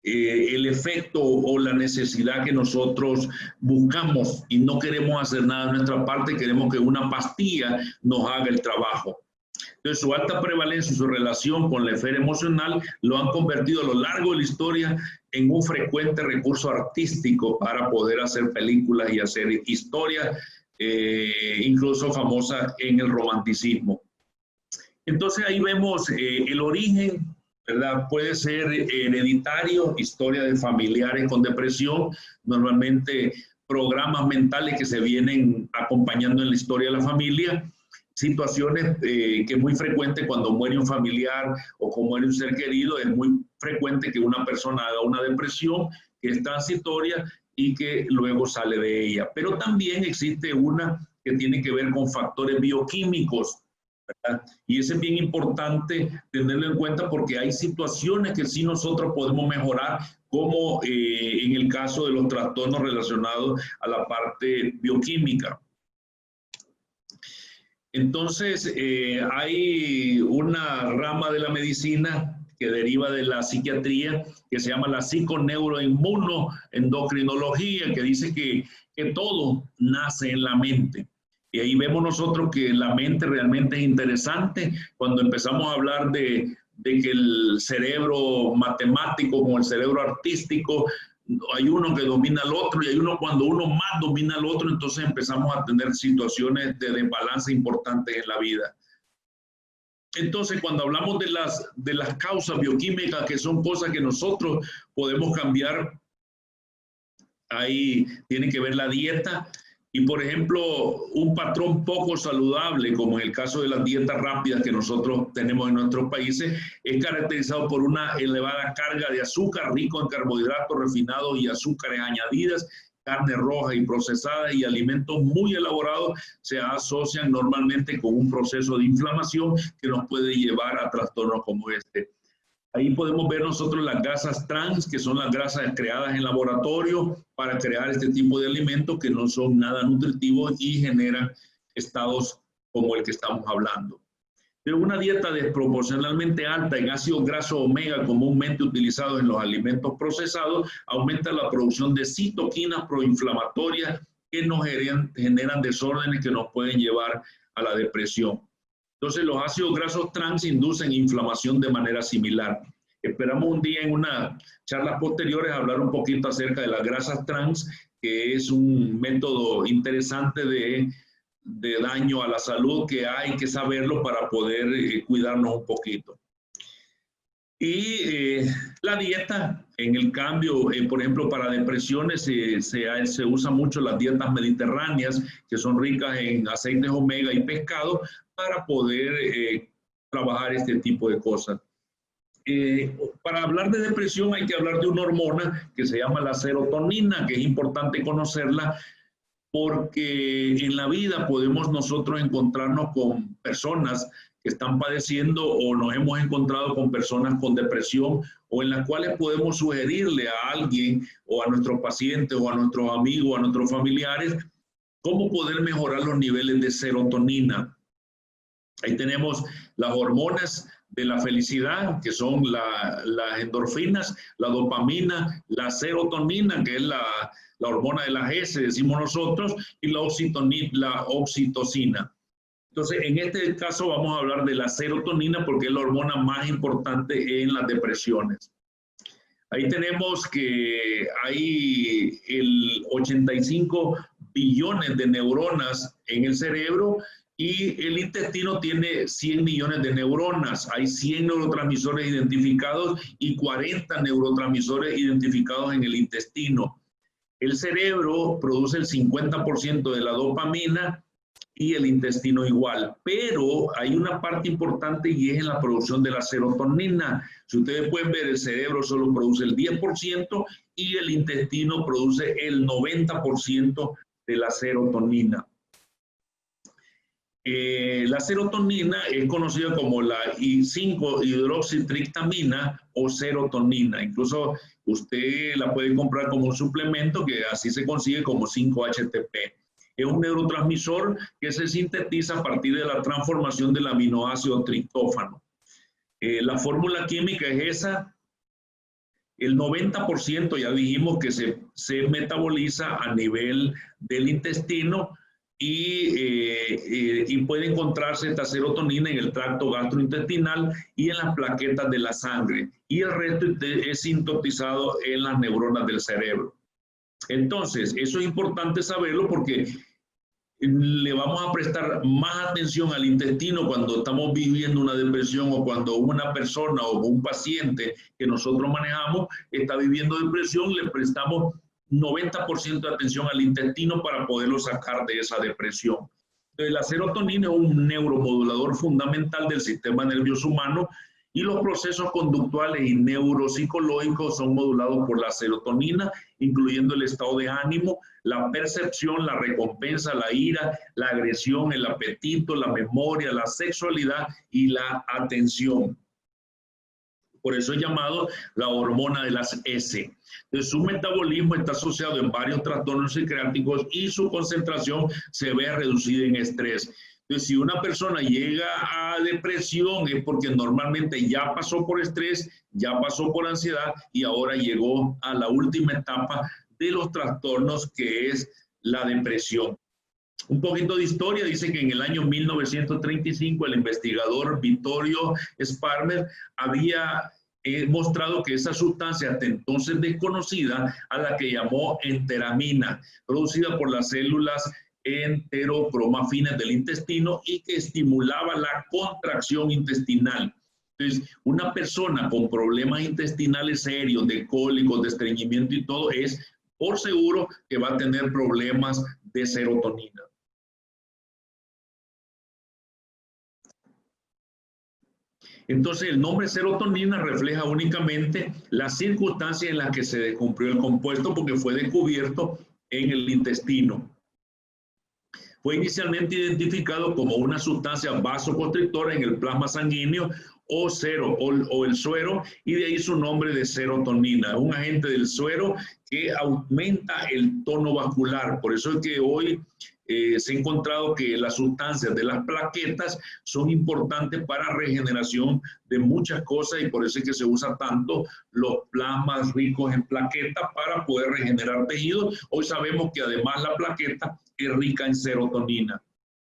el efecto o la necesidad que nosotros buscamos y no queremos hacer nada de nuestra parte, queremos que una pastilla nos haga el trabajo. Entonces, su alta prevalencia y su relación con la esfera emocional lo han convertido a lo largo de la historia en un frecuente recurso artístico para poder hacer películas y hacer historias, incluso famosas en el romanticismo. Entonces, ahí vemos el origen, ¿verdad? Puede ser hereditario, historia de familiares con depresión, normalmente programas mentales que se vienen acompañando en la historia de la familia, situaciones que es muy frecuente cuando muere un familiar o cuando muere un ser querido, es muy frecuente que una persona haga una depresión que es transitoria y que luego sale de ella. Pero también existe una que tiene que ver con factores bioquímicos, ¿verdad? Y eso es bien importante tenerlo en cuenta porque hay situaciones que sí nosotros podemos mejorar, como en el caso de los trastornos relacionados a la parte bioquímica. Entonces, hay una rama de la medicina que deriva de la psiquiatría que se llama la psiconeuroinmunoendocrinología, que dice que todo nace en la mente. Y ahí vemos nosotros que la mente realmente es interesante cuando empezamos a hablar de que el cerebro matemático como el cerebro artístico, hay uno que domina al otro y hay uno cuando uno más domina al otro, entonces empezamos a tener situaciones de desbalance importantes en la vida. Entonces, cuando hablamos de las causas bioquímicas, que son cosas que nosotros podemos cambiar, ahí tiene que ver la dieta. Y, por ejemplo, un patrón poco saludable, como en el caso de las dietas rápidas que nosotros tenemos en nuestros países, es caracterizado por una elevada carga de azúcar, rico en carbohidratos refinados y azúcares añadidas, carne roja y procesada y alimentos muy elaborados se asocian normalmente con un proceso de inflamación que nos puede llevar a trastornos como este. Ahí podemos ver nosotros las grasas trans, que son las grasas creadas en laboratorio para crear este tipo de alimentos que no son nada nutritivos y generan estados como el que estamos hablando. Pero una dieta desproporcionalmente alta en ácidos grasos omega comúnmente utilizados en los alimentos procesados aumenta la producción de citoquinas proinflamatorias que nos generan desórdenes que nos pueden llevar a la depresión. Entonces, los ácidos grasos trans inducen inflamación de manera similar. Esperamos un día en unas charlas posteriores hablar un poquito acerca de las grasas trans, que es un método interesante de daño a la salud que hay que saberlo para poder cuidarnos un poquito. Y la dieta, en el cambio, por ejemplo, para depresiones se usan mucho las dietas mediterráneas, que son ricas en aceites omega y pescado, para poder trabajar este tipo de cosas. Para hablar de depresión hay que hablar de una hormona que se llama la serotonina, que es importante conocerla porque en la vida podemos nosotros encontrarnos con personas que están padeciendo o nos hemos encontrado con personas con depresión o en las cuales podemos sugerirle a alguien o a nuestros pacientes o a nuestros amigos, a nuestros familiares, cómo poder mejorar los niveles de serotonina. Ahí tenemos las hormonas de la felicidad, que son las endorfinas, la dopamina, la serotonina, que es la hormona de la S, decimos nosotros, y la oxitocina. Entonces, en este caso vamos a hablar de la serotonina porque es la hormona más importante en las depresiones. Ahí tenemos que hay el 85 billones de neuronas en el cerebro y el intestino tiene 100 millones de neuronas. Hay 100 neurotransmisores identificados y 40 neurotransmisores identificados en el intestino. El cerebro produce el 50% de la dopamina y el intestino igual, pero hay una parte importante y es en la producción de la serotonina. Si ustedes pueden ver, el cerebro solo produce el 10% y el intestino produce el 90% de la serotonina. La serotonina es conocida como la 5-hidroxitriptamina o serotonina. Incluso usted la puede comprar como un suplemento que así se consigue como 5-HTP. Es un neurotransmisor que se sintetiza a partir de la transformación del aminoácido triptófano. La fórmula química es esa. El 90% ya dijimos que se metaboliza a nivel del intestino y puede encontrarse esta serotonina en el tracto gastrointestinal y en las plaquetas de la sangre. Y el resto es sintetizado en las neuronas del cerebro. Entonces, eso es importante saberlo porque le vamos a prestar más atención al intestino cuando estamos viviendo una depresión o cuando una persona o un paciente que nosotros manejamos está viviendo depresión, le prestamos 90% de atención al intestino para poderlo sacar de esa depresión. Entonces, la serotonina es un neuromodulador fundamental del sistema nervioso humano y los procesos conductuales y neuropsicológicos son modulados por la serotonina, incluyendo el estado de ánimo, la percepción, la recompensa, la ira, la agresión, el apetito, la memoria, la sexualidad y la atención. Por eso es llamado la hormona de las S. Entonces, su metabolismo está asociado en varios trastornos psiquiátricos y su concentración se ve reducida en estrés. Entonces, si una persona llega a depresión es porque normalmente ya pasó por estrés, ya pasó por ansiedad y ahora llegó a la última etapa de los trastornos que es la depresión. Un poquito de historia, dice que en el año 1935 el investigador Vittorio Sparmer había mostrado que esa sustancia hasta entonces desconocida, a la que llamó enteramina, producida por las células enterocromafinas del intestino y que estimulaba la contracción intestinal. Entonces, una persona con problemas intestinales serios, de cólicos, de estreñimiento y todo, es por seguro que va a tener problemas de serotonina. Entonces, el nombre serotonina refleja únicamente las circunstancias en las que se descubrió el compuesto porque fue descubierto en el intestino. Fue inicialmente identificado como una sustancia vasoconstrictora en el plasma sanguíneo o el suero, y de ahí su nombre de serotonina, un agente del suero que aumenta el tono vascular. Por eso es que hoy se ha encontrado que las sustancias de las plaquetas son importantes para regeneración de muchas cosas y por eso es que se usa tanto los plasmas ricos en plaquetas para poder regenerar tejidos. Hoy sabemos que además la plaqueta es rica en serotonina.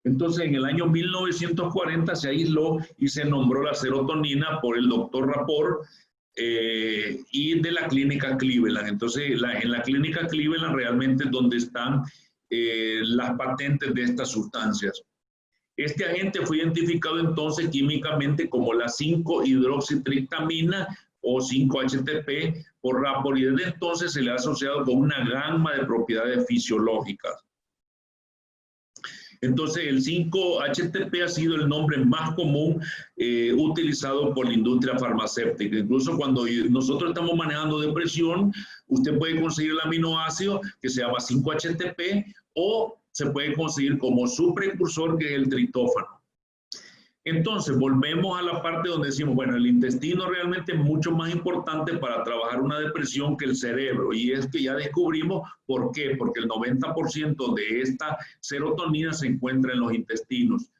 Entonces, en el año 1940 se aisló y se nombró la serotonina por el doctor Rapport y de la clínica Cleveland. Entonces, en la clínica Cleveland realmente es donde están las patentes de estas sustancias. Este agente fue identificado entonces químicamente como la 5-hidroxitriptamina o 5-HTP por Rapport, y desde entonces se le ha asociado con una gama de propiedades fisiológicas. Entonces, el 5-HTP ha sido el nombre más común utilizado por la industria farmacéutica. Incluso cuando nosotros estamos manejando depresión, usted puede conseguir el aminoácido que se llama 5-HTP o se puede conseguir como su precursor, que es el triptófano. Entonces, volvemos a la parte donde decimos, bueno, el intestino realmente es mucho más importante para trabajar una depresión que el cerebro. Y es que ya descubrimos por qué. Porque el 90% de esta serotonina se encuentra en los intestinos.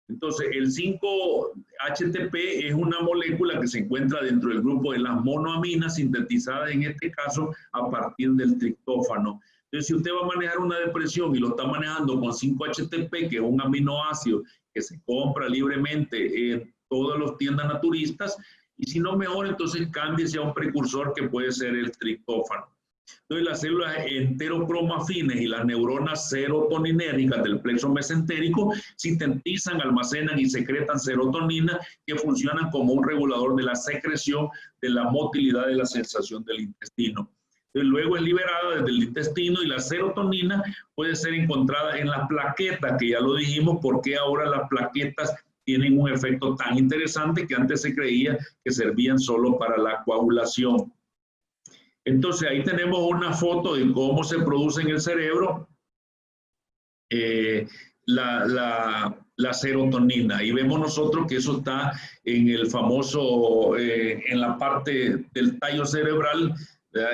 Entonces, el 5-HTP es una molécula que se encuentra dentro del grupo de las monoaminas, sintetizadas en este caso a partir del triptófano. Entonces, si usted va a manejar una depresión y lo está manejando con 5-HTP, que es un aminoácido que se compra libremente en todas las tiendas naturistas, y si no mejor, entonces cámbiese a un precursor que puede ser el triptófano. Entonces, las células enterocromafines y las neuronas serotoninérgicas del plexo mesentérico sintetizan, almacenan y secretan serotonina, que funcionan como un regulador de la secreción, de la motilidad de la sensación del intestino. Luego es liberada desde el intestino, y la serotonina puede ser encontrada en las plaquetas, que ya lo dijimos, porque ahora las plaquetas tienen un efecto tan interesante que antes se creía que servían solo para la coagulación. Entonces ahí tenemos una foto de cómo se produce en el cerebro la serotonina. Ahí vemos nosotros que eso está en el famoso, en la parte del tallo cerebral,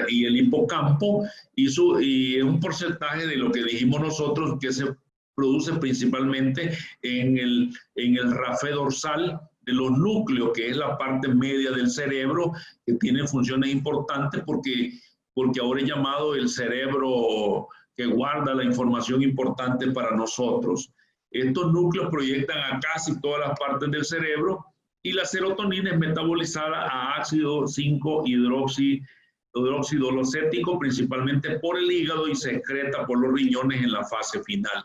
y el hipocampo, y es un porcentaje de lo que dijimos nosotros que se produce principalmente en el rafe dorsal de los núcleos, que es la parte media del cerebro, que tiene funciones importantes porque ahora es llamado el cerebro que guarda la información importante para nosotros. Estos núcleos proyectan a casi todas las partes del cerebro, y la serotonina es metabolizada a ácido 5-hidroxidolocético, principalmente por el hígado, y se excreta por los riñones en la fase final.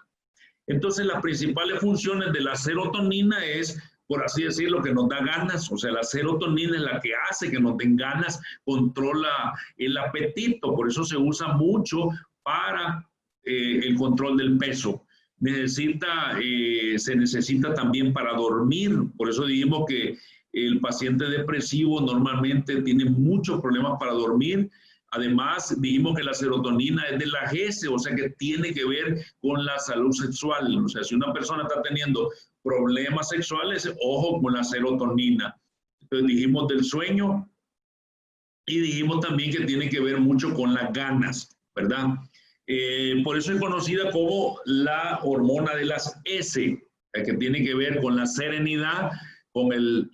Entonces, las principales funciones de la serotonina es, por así decirlo, que nos da ganas. O sea, la serotonina es la que hace que nos den ganas, controla el apetito, por eso se usa mucho para el control del peso. Se necesita también para dormir, por eso dijimos que el paciente depresivo normalmente tiene muchos problemas para dormir. Además, dijimos que la serotonina es de la GS, o sea que tiene que ver con la salud sexual. O sea, si una persona está teniendo problemas sexuales, ojo con la serotonina. Entonces dijimos del sueño, y dijimos también que tiene que ver mucho con las ganas, ¿verdad? Por eso es conocida como la hormona de las S, que tiene que ver con la serenidad, con el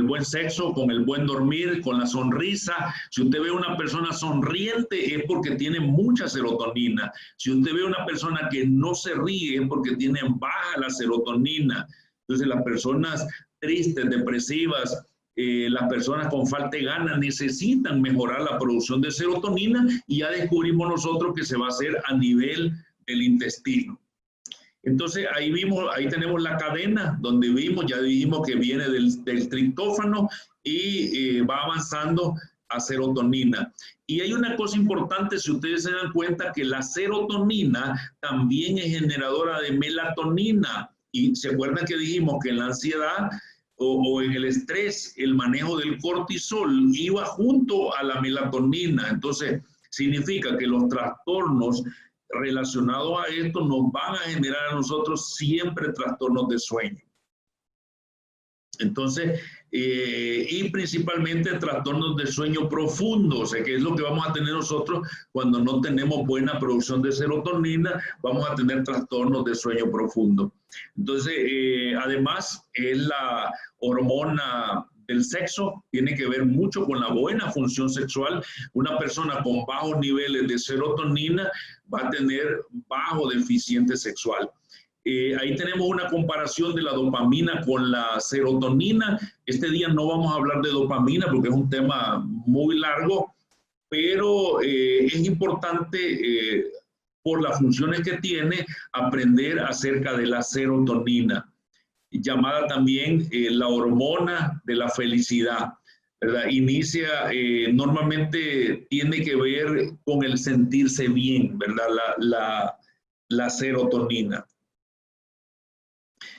buen sexo, con el buen dormir, con la sonrisa. Si usted ve a una persona sonriente, es porque tiene mucha serotonina. Si usted ve a una persona que no se ríe, es porque tiene baja la serotonina. Entonces, las personas tristes, depresivas, las personas con falta de ganas necesitan mejorar la producción de serotonina, y ya descubrimos nosotros que se va a hacer a nivel del intestino. Entonces ahí tenemos la cadena donde ya dijimos que viene del triptófano y va avanzando a serotonina. Y hay una cosa importante, si ustedes se dan cuenta, que la serotonina también es generadora de melatonina. Y se acuerdan que dijimos que en la ansiedad o en el estrés, el manejo del cortisol iba junto a la melatonina. Entonces significa que los trastornos relacionados a esto nos van a generar a nosotros siempre trastornos de sueño. Entonces, y principalmente trastornos de sueño profundo, o sea, que es lo que vamos a tener nosotros cuando no tenemos buena producción de serotonina, vamos a tener trastornos de sueño profundo. Entonces, además, es la hormona del sexo, tiene que ver mucho con la buena función sexual. Una persona con bajos niveles de serotonina va a tener bajo deficiente sexual. Ahí tenemos una comparación de la dopamina con la serotonina. Este día no vamos a hablar de dopamina porque es un tema muy largo, pero es importante por las funciones que tiene, aprender acerca de la serotonina, llamada también la hormona de la felicidad, ¿verdad? Inicia, normalmente tiene que ver con el sentirse bien, ¿verdad? La serotonina.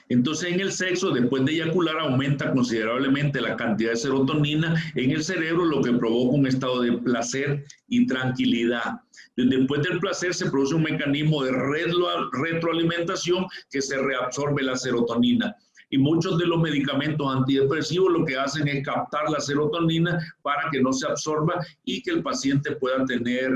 Entonces, en el sexo, después de eyacular, aumenta considerablemente la cantidad de serotonina en el cerebro, lo que provoca un estado de placer y tranquilidad. Después del placer se produce un mecanismo de retroalimentación que se reabsorbe la serotonina. Y muchos de los medicamentos antidepresivos lo que hacen es captar la serotonina para que no se absorba y que el paciente pueda tener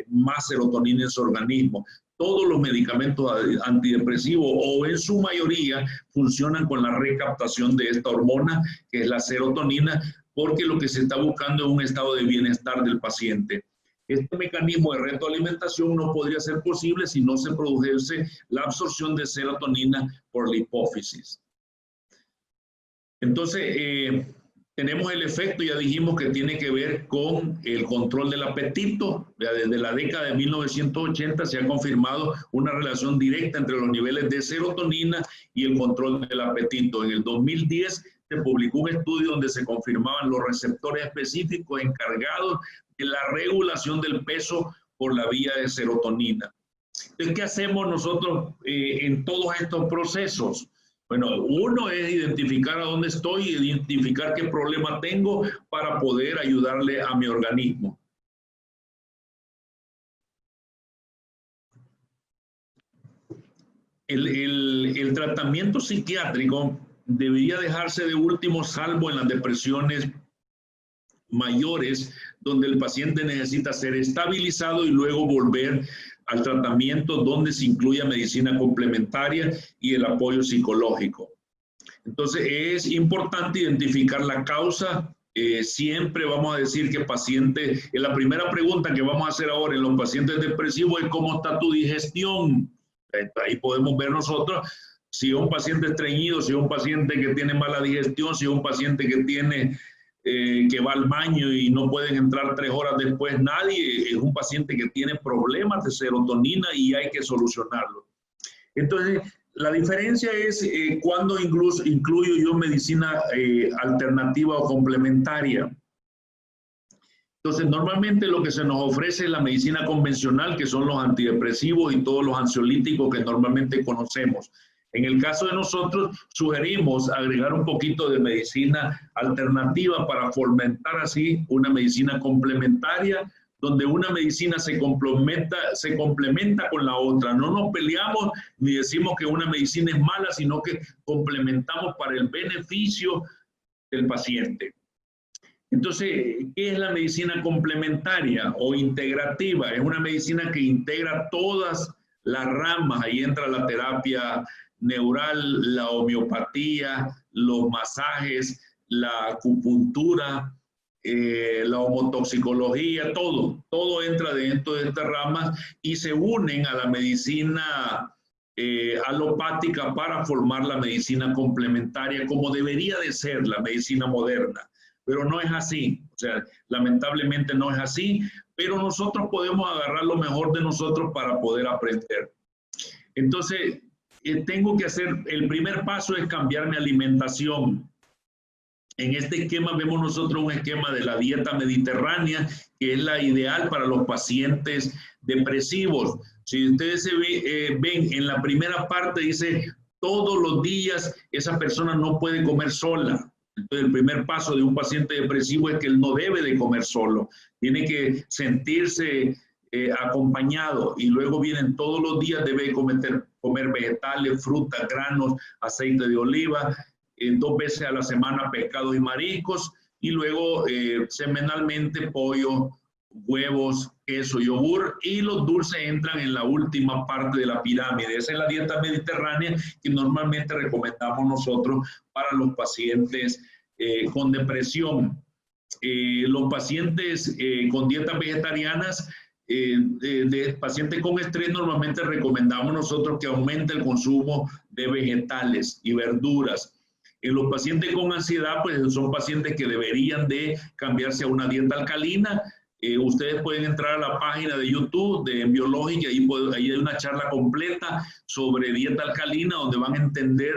más serotonina en su organismo. Todos los medicamentos antidepresivos, o en su mayoría, funcionan con la recaptación de esta hormona, que es la serotonina, porque lo que se está buscando es un estado de bienestar del paciente. Este mecanismo de retroalimentación no podría ser posible si no se produjese la absorción de serotonina por la hipófisis. Entonces, tenemos el efecto, ya dijimos, que tiene que ver con el control del apetito. Desde la década de 1980 se ha confirmado una relación directa entre los niveles de serotonina y el control del apetito. En el 2010 se publicó un estudio donde se confirmaban los receptores específicos encargados de la regulación del peso por la vía de serotonina. Entonces, ¿qué hacemos nosotros en todos estos procesos? Bueno, uno es identificar a dónde estoy, identificar qué problema tengo para poder ayudarle a mi organismo. El tratamiento psiquiátrico debería dejarse de último, salvo en las depresiones mayores, donde el paciente necesita ser estabilizado y luego volver al tratamiento donde se incluya medicina complementaria y el apoyo psicológico. Entonces es importante identificar la causa. Siempre vamos a decir que paciente, la primera pregunta que vamos a hacer ahora en los pacientes depresivos es ¿cómo está tu digestión? Ahí podemos ver nosotros si es un paciente estreñido, si es un paciente que tiene mala digestión, si es un paciente que tiene que va al baño y no pueden entrar 3 horas después nadie, es un paciente que tiene problemas de serotonina y hay que solucionarlo. Entonces, la diferencia es cuando incluyo yo medicina alternativa o complementaria. Entonces, normalmente lo que se nos ofrece es la medicina convencional, que son los antidepresivos y todos los ansiolíticos que normalmente conocemos. En el caso de nosotros, sugerimos agregar un poquito de medicina alternativa para fomentar así una medicina complementaria, donde una medicina se complementa con la otra. No nos peleamos ni decimos que una medicina es mala, sino que complementamos para el beneficio del paciente. Entonces, ¿qué es la medicina complementaria o integrativa? Es una medicina que integra todas las ramas. Ahí entra la terapia neural, la homeopatía, los masajes, la acupuntura, la homotoxicología, todo entra dentro de estas ramas y se unen a la medicina alopática para formar la medicina complementaria, como debería de ser la medicina moderna. Pero no es así, o sea, lamentablemente no es así, pero nosotros podemos agarrar lo mejor de nosotros para poder aprender. Entonces, tengo que hacer, el primer paso es cambiar mi alimentación. En este esquema vemos nosotros un esquema de la dieta mediterránea, que es la ideal para los pacientes depresivos. Si ustedes ven en la primera parte, dice, todos los días esa persona no puede comer sola. Entonces, el primer paso de un paciente depresivo es que él no debe de comer solo, tiene que sentirse acompañado, y luego vienen todos los días, debe comer vegetales, frutas, granos, aceite de oliva, 2 veces a la semana pescados y mariscos, y luego semanalmente pollo, huevos, queso, yogur, y los dulces entran en la última parte de la pirámide. Esa es la dieta mediterránea que normalmente recomendamos nosotros para los pacientes con depresión. Los pacientes con dietas vegetarianas, de pacientes con estrés, normalmente recomendamos nosotros que aumente el consumo de vegetales y verduras. En los pacientes con ansiedad, pues son pacientes que deberían de cambiarse a una dieta alcalina, Ustedes pueden entrar a la página de YouTube de Biológica, ahí hay una charla completa sobre dieta alcalina, donde van a entender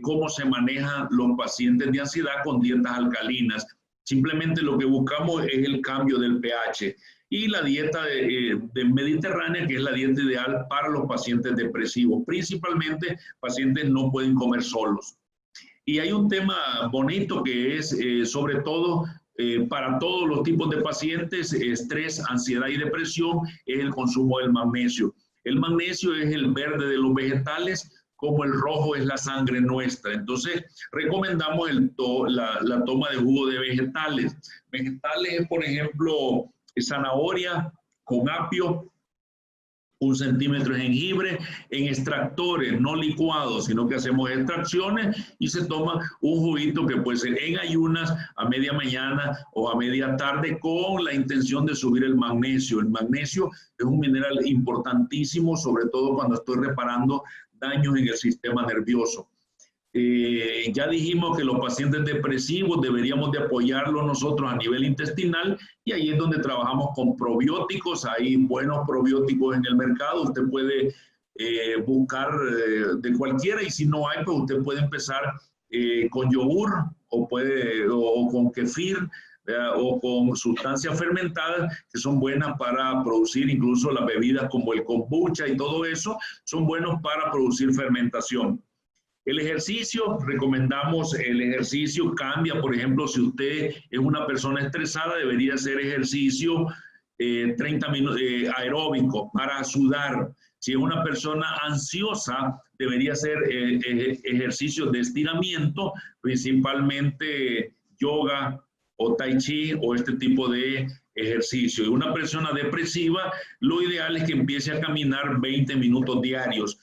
cómo se manejan los pacientes de ansiedad con dietas alcalinas. Simplemente lo que buscamos es el cambio del pH. Y la dieta de mediterránea, que es la dieta ideal para los pacientes depresivos. Principalmente, pacientes no pueden comer solos. Y hay un tema bonito que es, sobre todo, para todos los tipos de pacientes, estrés, ansiedad y depresión, es el consumo del magnesio. El magnesio es el verde de los vegetales, como el rojo es la sangre nuestra. Entonces, recomendamos la toma de jugo de vegetales. Vegetales, por ejemplo, zanahoria con apio, 1 centímetro de jengibre, en extractores, no licuados, sino que hacemos extracciones y se toma un juguito que puede ser en ayunas, a media mañana o a media tarde, con la intención de subir el magnesio. El magnesio es un mineral importantísimo, sobre todo cuando estoy reparando daños en el sistema nervioso. Ya dijimos que los pacientes depresivos deberíamos de apoyarlos nosotros a nivel intestinal, y ahí es donde trabajamos con probióticos. Hay buenos probióticos en el mercado, usted puede buscar de cualquiera, y si no hay, pues usted puede empezar con yogur o con kefir, o con sustancias fermentadas que son buenas para producir, incluso las bebidas como el kombucha y todo eso, son buenos para producir fermentación. El ejercicio, recomendamos el ejercicio, cambia, por ejemplo, si usted es una persona estresada, debería hacer ejercicio 30 minutos aeróbico para sudar. Si es una persona ansiosa, debería hacer ejercicios de estiramiento, principalmente yoga o tai chi o este tipo de ejercicio. Y una persona depresiva, lo ideal es que empiece a caminar 20 minutos diarios.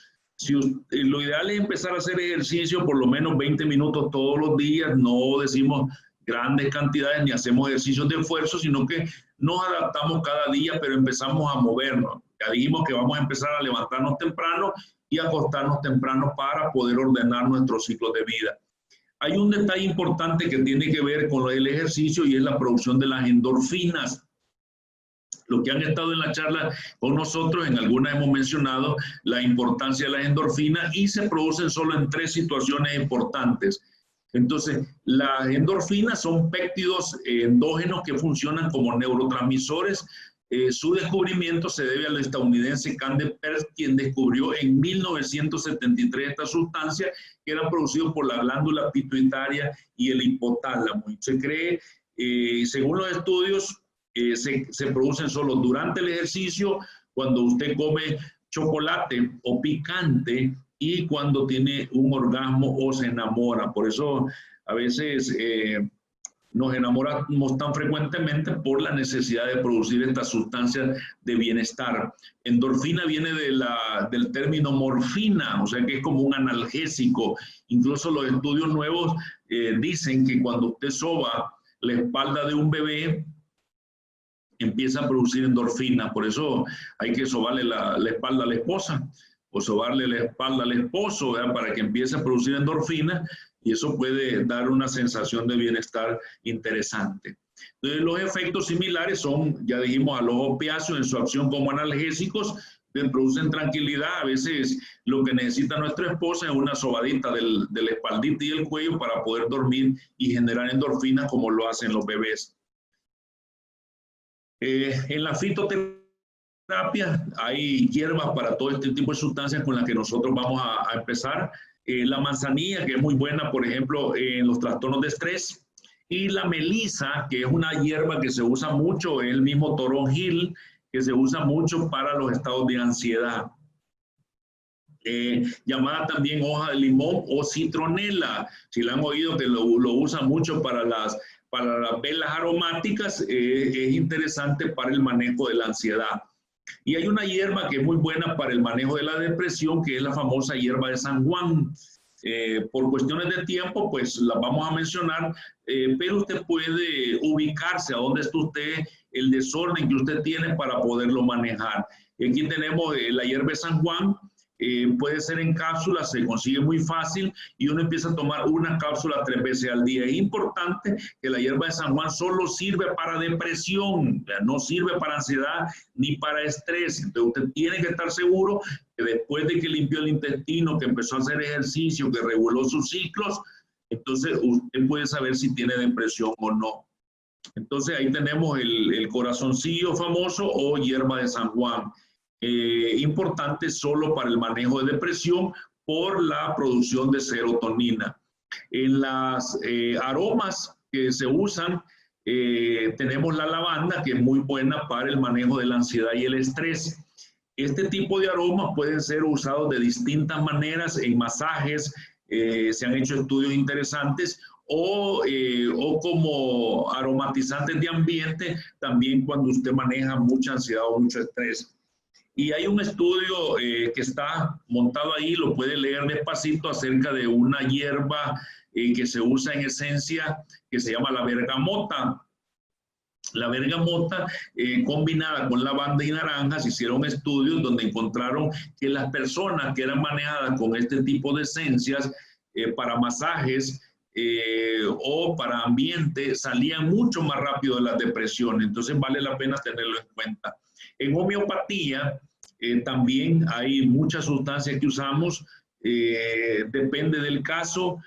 Lo ideal es empezar a hacer ejercicio por lo menos 20 minutos todos los días. No decimos grandes cantidades ni hacemos ejercicios de esfuerzo, sino que nos adaptamos cada día, pero empezamos a movernos. Ya dijimos que vamos a empezar a levantarnos temprano y acostarnos temprano para poder ordenar nuestro ciclo de vida. Hay un detalle importante que tiene que ver con el ejercicio, y es la producción de las endorfinas. Los que han estado en la charla con nosotros, en algunas hemos mencionado la importancia de las endorfinas, y se producen solo en 3 situaciones importantes. Entonces, las endorfinas son péptidos endógenos que funcionan como neurotransmisores. Su descubrimiento se debe al estadounidense Candace Pert, quien descubrió en 1973 esta sustancia, que era producido por la glándula pituitaria y el hipotálamo. Y se cree, según los estudios, se producen solo durante el ejercicio, cuando usted come chocolate o picante, y cuando tiene un orgasmo o se enamora. Por eso a veces nos enamoramos tan frecuentemente, por la necesidad de producir estas sustancias de bienestar. Endorfina viene del término morfina, o sea que es como un analgésico. Incluso los estudios nuevos dicen que cuando usted soba la espalda de un bebé, empieza a producir endorfina. Por eso hay que sobarle la espalda a la esposa, o sobarle la espalda al esposo, ¿verdad?, para que empiece a producir endorfina, y eso puede dar una sensación de bienestar interesante. Entonces, los efectos similares son, ya dijimos, a los opiáceos en su acción como analgésicos, que producen tranquilidad. A veces lo que necesita nuestra esposa es una sobadita de la espaldita y el cuello para poder dormir y generar endorfinas, como lo hacen los bebés. En la fitoterapia hay hierbas para todo este tipo de sustancias con las que nosotros vamos a empezar. La manzanilla, que es muy buena, por ejemplo, en los trastornos de estrés. Y la melisa, que es una hierba que se usa mucho, es el mismo toronjil, que se usa mucho para los estados de ansiedad. Llamada también hoja de limón o citronela. Si la han oído que lo usan mucho para las velas aromáticas, es interesante para el manejo de la ansiedad. Y hay una hierba que es muy buena para el manejo de la depresión, que es la famosa hierba de San Juan. Por cuestiones de tiempo, pues la vamos a mencionar, pero usted puede ubicarse a dónde está usted, el desorden que usted tiene, para poderlo manejar. Y aquí tenemos la hierba de San Juan. puede ser en cápsulas, se consigue muy fácil y uno empieza a tomar una cápsula 3 veces al día. Es importante que la hierba de San Juan solo sirve para depresión, no sirve para ansiedad ni para estrés. Entonces usted tiene que estar seguro que después de que limpió el intestino, que empezó a hacer ejercicio, que reguló sus ciclos, entonces usted puede saber si tiene depresión o no. Entonces ahí tenemos el corazoncillo famoso o hierba de San Juan. Importante solo para el manejo de depresión por la producción de serotonina. En las aromas que se usan, tenemos la lavanda, que es muy buena para el manejo de la ansiedad y el estrés. Este tipo de aromas pueden ser usados de distintas maneras en masajes, se han hecho estudios interesantes, o como aromatizantes de ambiente, también cuando usted maneja mucha ansiedad o mucho estrés. Y hay un estudio que está montado ahí, lo puede leer despacito, acerca de una hierba que se usa en esencia, que se llama la bergamota. La bergamota combinada con lavanda y naranjas, hicieron estudios donde encontraron que las personas que eran manejadas con este tipo de esencias para masajes o para ambiente salían mucho más rápido de la depresión. Entonces vale la pena tenerlo en cuenta. En homeopatía también hay muchas sustancias que usamos, depende del caso.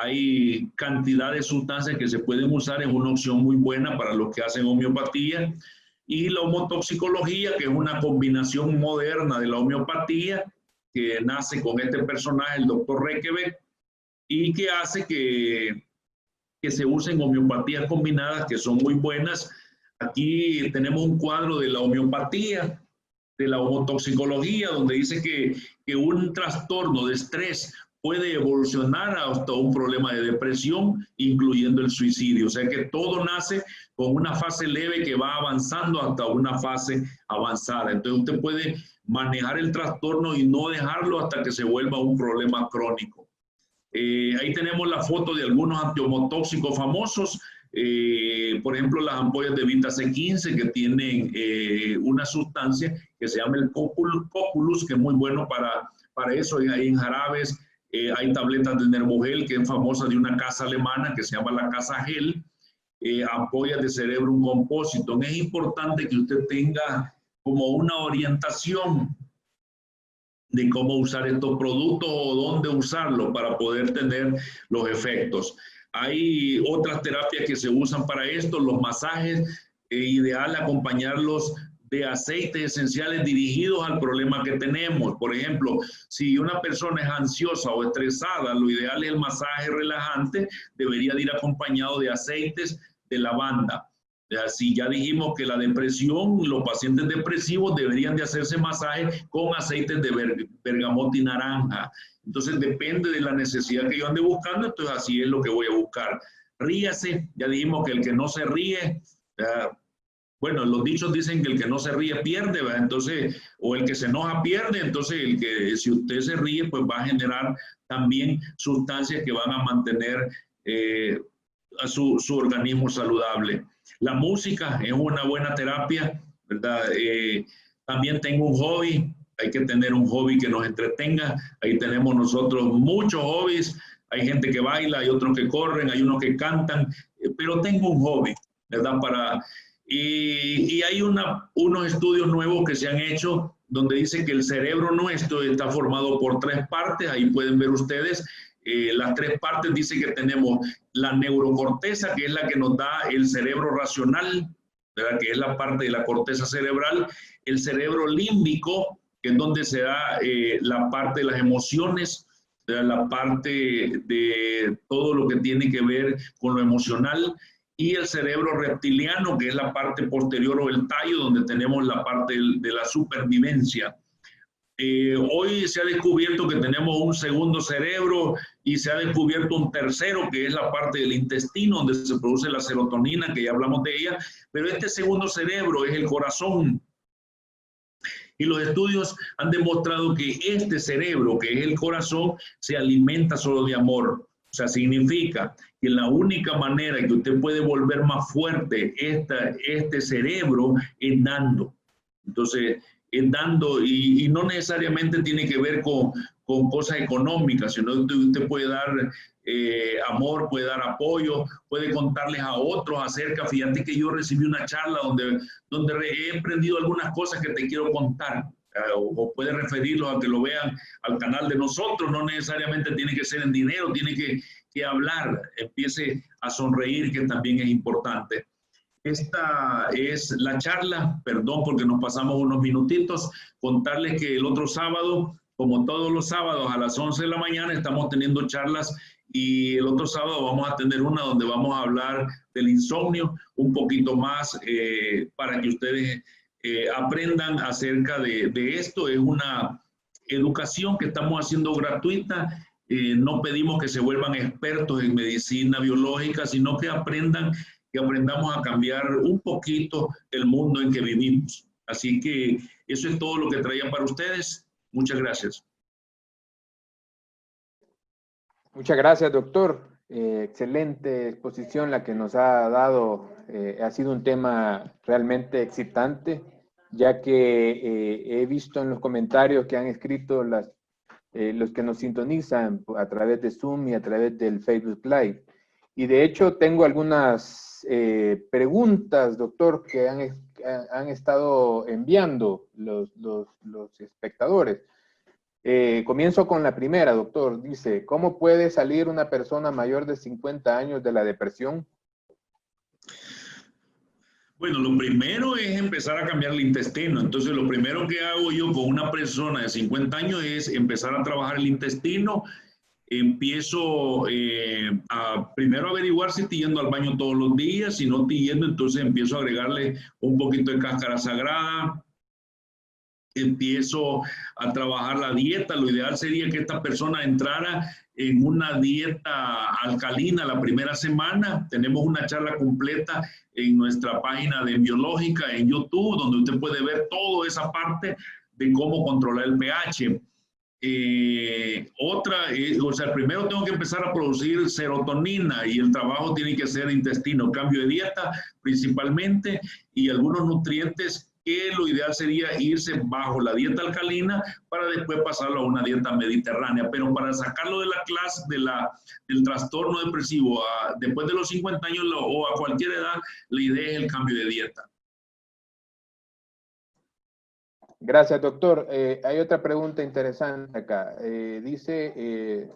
Hay cantidad de sustancias que se pueden usar, es una opción muy buena para los que hacen homeopatía. Y la homotoxicología, que es una combinación moderna de la homeopatía, que nace con este personaje, el doctor Rekebeck, y que hace que se usen homeopatías combinadas, que son muy buenas. Aquí tenemos un cuadro de la homeopatía, de la homotoxicología, donde dice que un trastorno de estrés puede evolucionar hasta un problema de depresión, incluyendo el suicidio. O sea que todo nace con una fase leve que va avanzando hasta una fase avanzada. Entonces usted puede manejar el trastorno y no dejarlo hasta que se vuelva un problema crónico. Ahí tenemos la foto de algunos antiomotóxicos famosos. Por ejemplo, las ampollas de Vita C15, que tienen una sustancia que se llama el copulus, que es muy bueno para eso. Hay en jarabes, hay tabletas de Nervogel, que es famosa, de una casa alemana que se llama la Casa Gel, ampollas de cerebrum compositum. Es importante que usted tenga como una orientación de cómo usar estos productos o dónde usarlos para poder tener los efectos. Hay otras terapias que se usan para esto, los masajes, ideal acompañarlos de aceites esenciales dirigidos al problema que tenemos. Por ejemplo, si una persona es ansiosa o estresada, lo ideal es el masaje relajante, debería de ir acompañado de aceites de lavanda. Si ya dijimos que la depresión, los pacientes depresivos deberían de hacerse masajes con aceites de bergamota y naranja. Entonces depende de la necesidad que yo ande buscando, entonces así es lo que voy a buscar. Ríase, ya dijimos que el que no se ríe, bueno, los dichos dicen que el que no se ríe pierde, ¿verdad? Entonces, o el que se enoja pierde, entonces el que, si usted se ríe, pues va a generar también sustancias que van a mantener a su organismo saludable. La música es una buena terapia, ¿verdad? También tengo un hobby, hay que tener un hobby que nos entretenga. Ahí tenemos nosotros muchos hobbies, hay gente que baila, hay otros que corren, hay unos que cantan, pero tengo un hobby, ¿verdad? Y hay unos estudios nuevos que se han hecho donde dice que el cerebro nuestro está formado por 3 partes, ahí pueden ver ustedes. Las 3 partes dice que tenemos la neurocorteza, que es la que nos da el cerebro racional, ¿verdad? Que es la parte de la corteza cerebral, el cerebro límbico, que es donde se da la parte de las emociones, ¿verdad? La parte de todo lo que tiene que ver con lo emocional, y el cerebro reptiliano, que es la parte posterior o el tallo, donde tenemos la parte de la supervivencia. Hoy se ha descubierto que tenemos un segundo cerebro y se ha descubierto un tercero, que es la parte del intestino, donde se produce la serotonina, que ya hablamos de ella, pero este segundo cerebro es el corazón. Y los estudios han demostrado que este cerebro, que es el corazón, se alimenta solo de amor. O sea, significa que la única manera que usted puede volver más fuerte este cerebro es dando. Entonces, dando, y no necesariamente tiene que ver con cosas económicas, sino que usted puede dar amor, puede dar apoyo, puede contarles a otros acerca. Fíjate que yo recibí una charla donde he aprendido algunas cosas que te quiero contar. O puede referirlos a que lo vean al canal de nosotros, no necesariamente tiene que ser en dinero, tiene que hablar, empiece a sonreír, que también es importante. Esta es la charla, perdón porque nos pasamos unos minutitos, contarles que el otro sábado, como todos los sábados a las 11 de la mañana, estamos teniendo charlas y el otro sábado vamos a tener una donde vamos a hablar del insomnio un poquito más para que ustedes aprendan acerca de esto. Es una educación que estamos haciendo gratuita. No pedimos que se vuelvan expertos en medicina biológica, sino que aprendamos a cambiar un poquito el mundo en que vivimos. Así que eso es todo lo que traía para ustedes. Muchas gracias. Muchas gracias, doctor. Excelente exposición la que nos ha dado. Ha sido un tema realmente excitante, ya que he visto en los comentarios que han escrito los que nos sintonizan a través de Zoom y a través del Facebook Live. Y de hecho tengo algunas preguntas, doctor, que han estado enviando los espectadores. Comienzo con la primera, doctor. Dice, ¿cómo puede salir una persona mayor de 50 años de la depresión? Bueno, lo primero es empezar a cambiar el intestino. Entonces, lo primero que hago yo con una persona de 50 años es empezar a trabajar el intestino. Empiezo a primero averiguar si estoy yendo al baño todos los días. Si no estoy yendo, entonces empiezo a agregarle un poquito de cáscara sagrada. Empiezo a trabajar la dieta. Lo ideal sería que esta persona entrara en una dieta alcalina la primera semana. Tenemos una charla completa en nuestra página de Biológica en YouTube, donde usted puede ver toda esa parte de cómo controlar el pH. O sea, primero tengo que empezar a producir serotonina y el trabajo tiene que ser intestino, cambio de dieta principalmente y algunos nutrientes que lo ideal sería irse bajo la dieta alcalina para después pasarlo a una dieta mediterránea. Pero para sacarlo de la clase, del trastorno depresivo después de los 50 años o a cualquier edad, la idea es el cambio de dieta. Gracias, doctor. Hay otra pregunta interesante acá. Dice,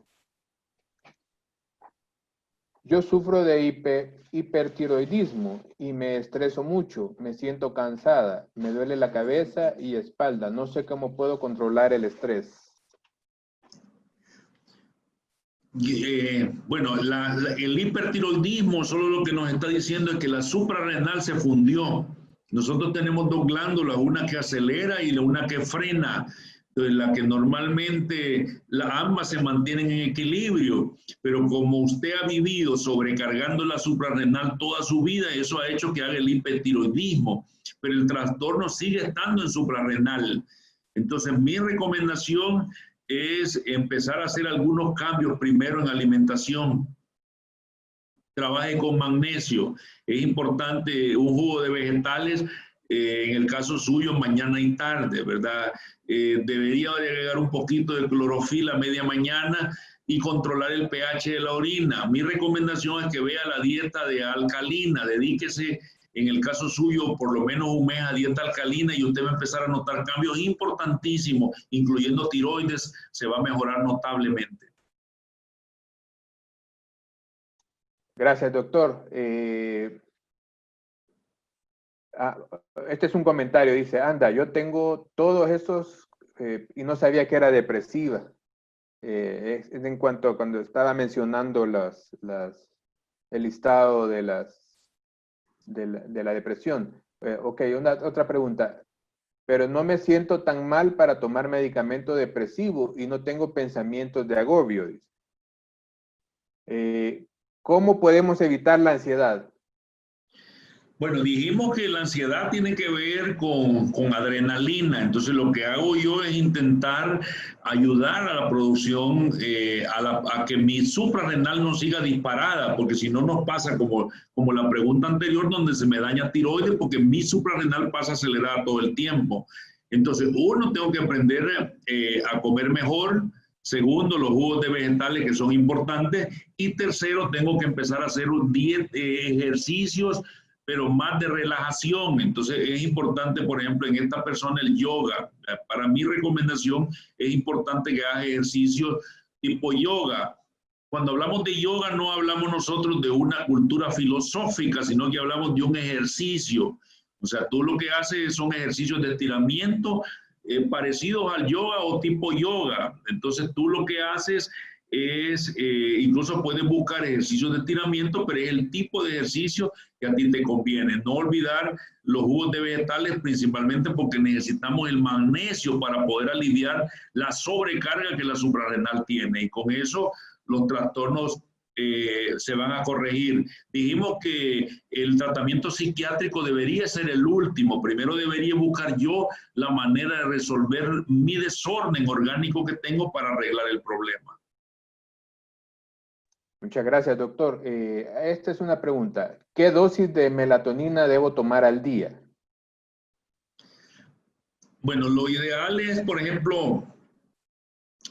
yo sufro de hipertiroidismo y me estreso mucho, me siento cansada, me duele la cabeza y espalda. No sé cómo puedo controlar el estrés. Bueno, el hipertiroidismo solo lo que nos está diciendo es que la suprarrenal se fundió. Nosotros tenemos dos glándulas, una que acelera y una que frena. La que normalmente ambas se mantienen en equilibrio, pero como usted ha vivido sobrecargando la suprarrenal toda su vida, eso ha hecho que haga el hipertiroidismo, pero el trastorno sigue estando en suprarrenal. Entonces, mi recomendación es empezar a hacer algunos cambios primero en alimentación. Trabaje con magnesio. Es importante un jugo de vegetales, en el caso suyo, mañana y tarde, ¿verdad? Debería agregar un poquito de clorofila a media mañana y controlar el pH de la orina. Mi recomendación es que vea la dieta de alcalina, dedíquese, en el caso suyo, por lo menos un mes a dieta alcalina y usted va a empezar a notar cambios importantísimos, incluyendo tiroides, se va a mejorar notablemente. Gracias, doctor. Este es un comentario, dice, anda, yo tengo todos esos y no sabía que era depresiva. Es en cuanto a cuando estaba mencionando el listado de la depresión. Ok, otra pregunta. Pero no me siento tan mal para tomar medicamento depresivo y no tengo pensamientos de agobio. ¿Cómo podemos evitar la ansiedad? Bueno, dijimos que la ansiedad tiene que ver con adrenalina, entonces lo que hago yo es intentar ayudar a la producción, a que mi suprarrenal no siga disparada, porque si no nos pasa como la pregunta anterior donde se me daña tiroides porque mi suprarrenal pasa acelerada todo el tiempo. Entonces, uno, tengo que aprender a comer mejor. Segundo, los jugos de vegetales que son importantes. Y tercero, tengo que empezar a hacer ejercicios, pero más de relajación. Entonces, es importante, por ejemplo, en esta persona el yoga. Para mi recomendación, es importante que haga ejercicios tipo yoga. Cuando hablamos de yoga, no hablamos nosotros de una cultura filosófica, sino que hablamos de un ejercicio. O sea, tú lo que haces son ejercicios de estiramiento parecidos al yoga o tipo yoga. Entonces, tú lo que haces es, incluso puedes buscar ejercicios de estiramiento, pero es el tipo de ejercicio que a ti te conviene. No olvidar los jugos de vegetales, principalmente porque necesitamos el magnesio para poder aliviar la sobrecarga que la suprarrenal tiene. Y con eso los trastornos se van a corregir. Dijimos que el tratamiento psiquiátrico debería ser el último. Primero debería buscar yo la manera de resolver mi desorden orgánico que tengo para arreglar el problema. Muchas gracias, doctor. Esta es una pregunta. ¿Qué dosis de melatonina debo tomar al día? Bueno, lo ideal es, por ejemplo,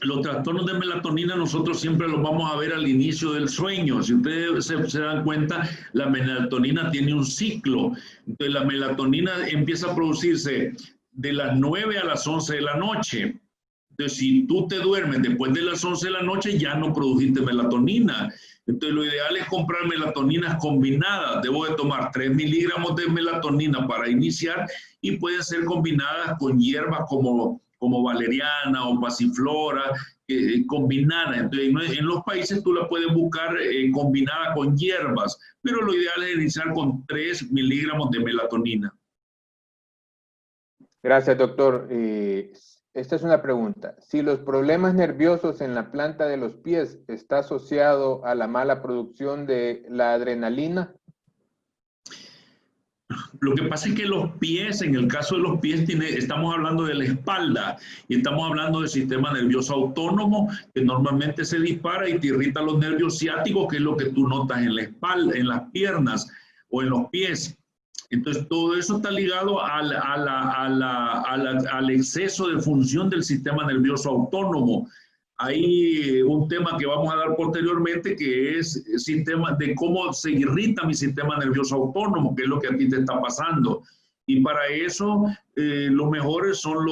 los trastornos de melatonina nosotros siempre los vamos a ver al inicio del sueño. Si ustedes se dan cuenta, la melatonina tiene un ciclo. Entonces, la melatonina empieza a producirse de las 9 a las 11 de la noche. Entonces, si tú te duermes después de las 11 de la noche, ya no produjiste melatonina. Entonces, lo ideal es comprar melatoninas combinadas. Debo de tomar 3 miligramos de melatonina para iniciar y pueden ser combinadas con hierbas como valeriana o pasiflora, combinada. Entonces, en los países tú la puedes buscar combinada con hierbas, pero lo ideal es iniciar con 3 miligramos de melatonina. Gracias, doctor. Esta es una pregunta. Si los problemas nerviosos en la planta de los pies está asociado a la mala producción de la adrenalina. Lo que pasa es que los pies, en el caso de los pies, estamos hablando de la espalda y estamos hablando del sistema nervioso autónomo que normalmente se dispara y te irrita los nervios ciáticos, que es lo que tú notas en la espalda, en las piernas o en los pies. Entonces, todo eso está ligado al exceso de función del sistema nervioso autónomo. Hay un tema que vamos a dar posteriormente que es el sistema de cómo se irrita mi sistema nervioso autónomo, que es lo que a ti te está pasando. Y para eso, lo mejor son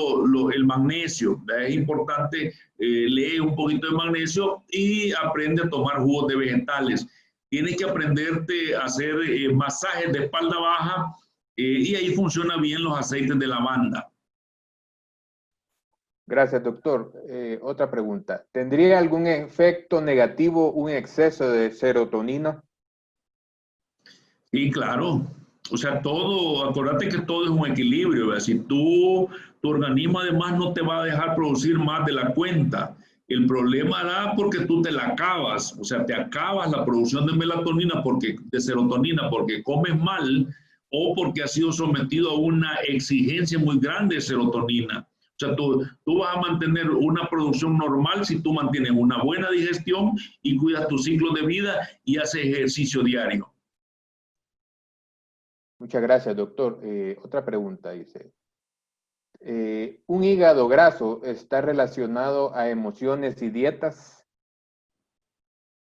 el magnesio. Es importante leer un poquito de magnesio y aprende a tomar jugos de vegetales. Tienes que aprenderte a hacer masajes de espalda baja y ahí funcionan bien los aceites de lavanda. Gracias, doctor. Otra pregunta. ¿Tendría algún efecto negativo un exceso de serotonina? Sí, claro. O sea, acuérdate que todo es un equilibrio, ¿verdad? Si tu organismo además no te va a dejar producir más de la cuenta. El problema da porque tú te la acabas, o sea, te acabas la producción de melatonina de serotonina porque comes mal o porque has sido sometido a una exigencia muy grande de serotonina. O sea, tú vas a mantener una producción normal si tú mantienes una buena digestión y cuidas tu ciclo de vida y haces ejercicio diario. Muchas gracias, doctor. Otra pregunta dice. ¿Un hígado graso está relacionado a emociones y dietas?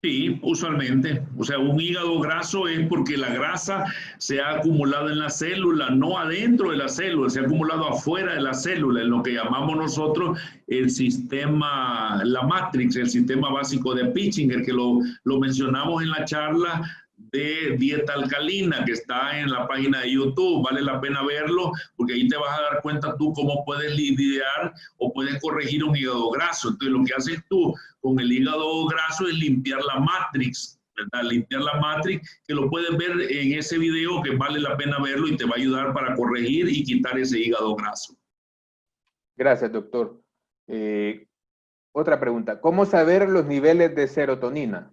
Sí, usualmente. O sea, un hígado graso es porque la grasa se ha acumulado en la célula, no adentro de la célula, se ha acumulado afuera de la célula, en lo que llamamos nosotros el sistema, la matrix, el sistema básico de Pitchinger, que lo mencionamos en la charla de dieta alcalina que está en la página de YouTube. Vale la pena verlo porque ahí te vas a dar cuenta tú cómo puedes lidiar o puedes corregir un hígado graso. Entonces, lo que haces tú con el hígado graso es limpiar la matrix, ¿verdad? Limpiar la matrix, que lo puedes ver en ese video, que vale la pena verlo y te va a ayudar para corregir y quitar ese hígado graso. Gracias, doctor. Otra pregunta. ¿Cómo saber los niveles de serotonina?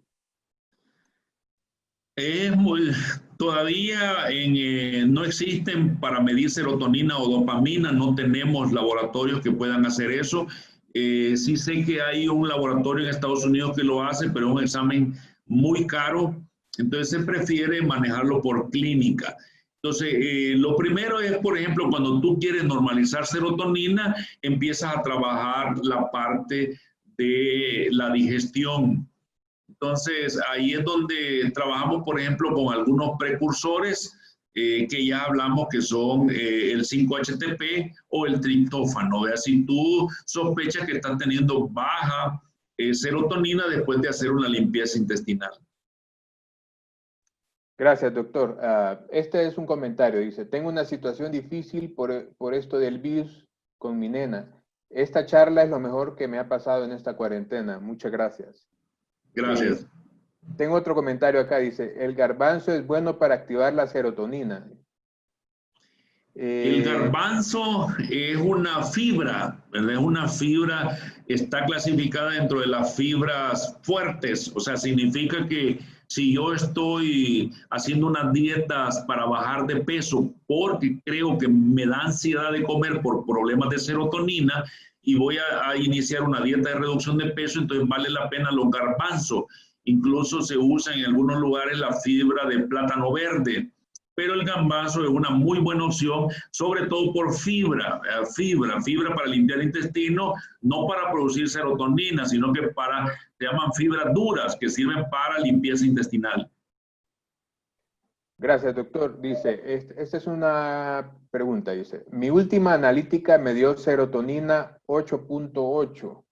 Todavía no existen para medir serotonina o dopamina, no tenemos laboratorios que puedan hacer eso. Sí sé que hay un laboratorio en Estados Unidos que lo hace, pero es un examen muy caro, entonces se prefiere manejarlo por clínica. Entonces, lo primero es, por ejemplo, cuando tú quieres normalizar serotonina, empiezas a trabajar la parte de la digestión. Entonces, ahí es donde trabajamos, por ejemplo, con algunos precursores que ya hablamos que son el 5-HTP o el triptófano. ¿Vea? Si tú sospechas que estás teniendo baja serotonina después de hacer una limpieza intestinal. Gracias, doctor. Este es un comentario. Dice, tengo una situación difícil por esto del virus con mi nena. Esta charla es lo mejor que me ha pasado en esta cuarentena. Muchas gracias. Gracias. Tengo otro comentario acá. Dice, el garbanzo es bueno para activar la serotonina. El garbanzo es una fibra, ¿verdad? Es una fibra, está clasificada dentro de las fibras fuertes. O sea, significa que si yo estoy haciendo unas dietas para bajar de peso porque creo que me da ansiedad de comer por problemas de serotonina y voy a iniciar una dieta de reducción de peso, entonces vale la pena los garbanzos. Incluso se usa en algunos lugares la fibra de plátano verde. Pero el garbanzo es una muy buena opción, sobre todo por fibra para limpiar el intestino, no para producir serotonina, sino que se llaman fibras duras, que sirven para limpieza intestinal. Gracias, doctor. Dice, esta es una pregunta, dice, mi última analítica me dio serotonina 8.8,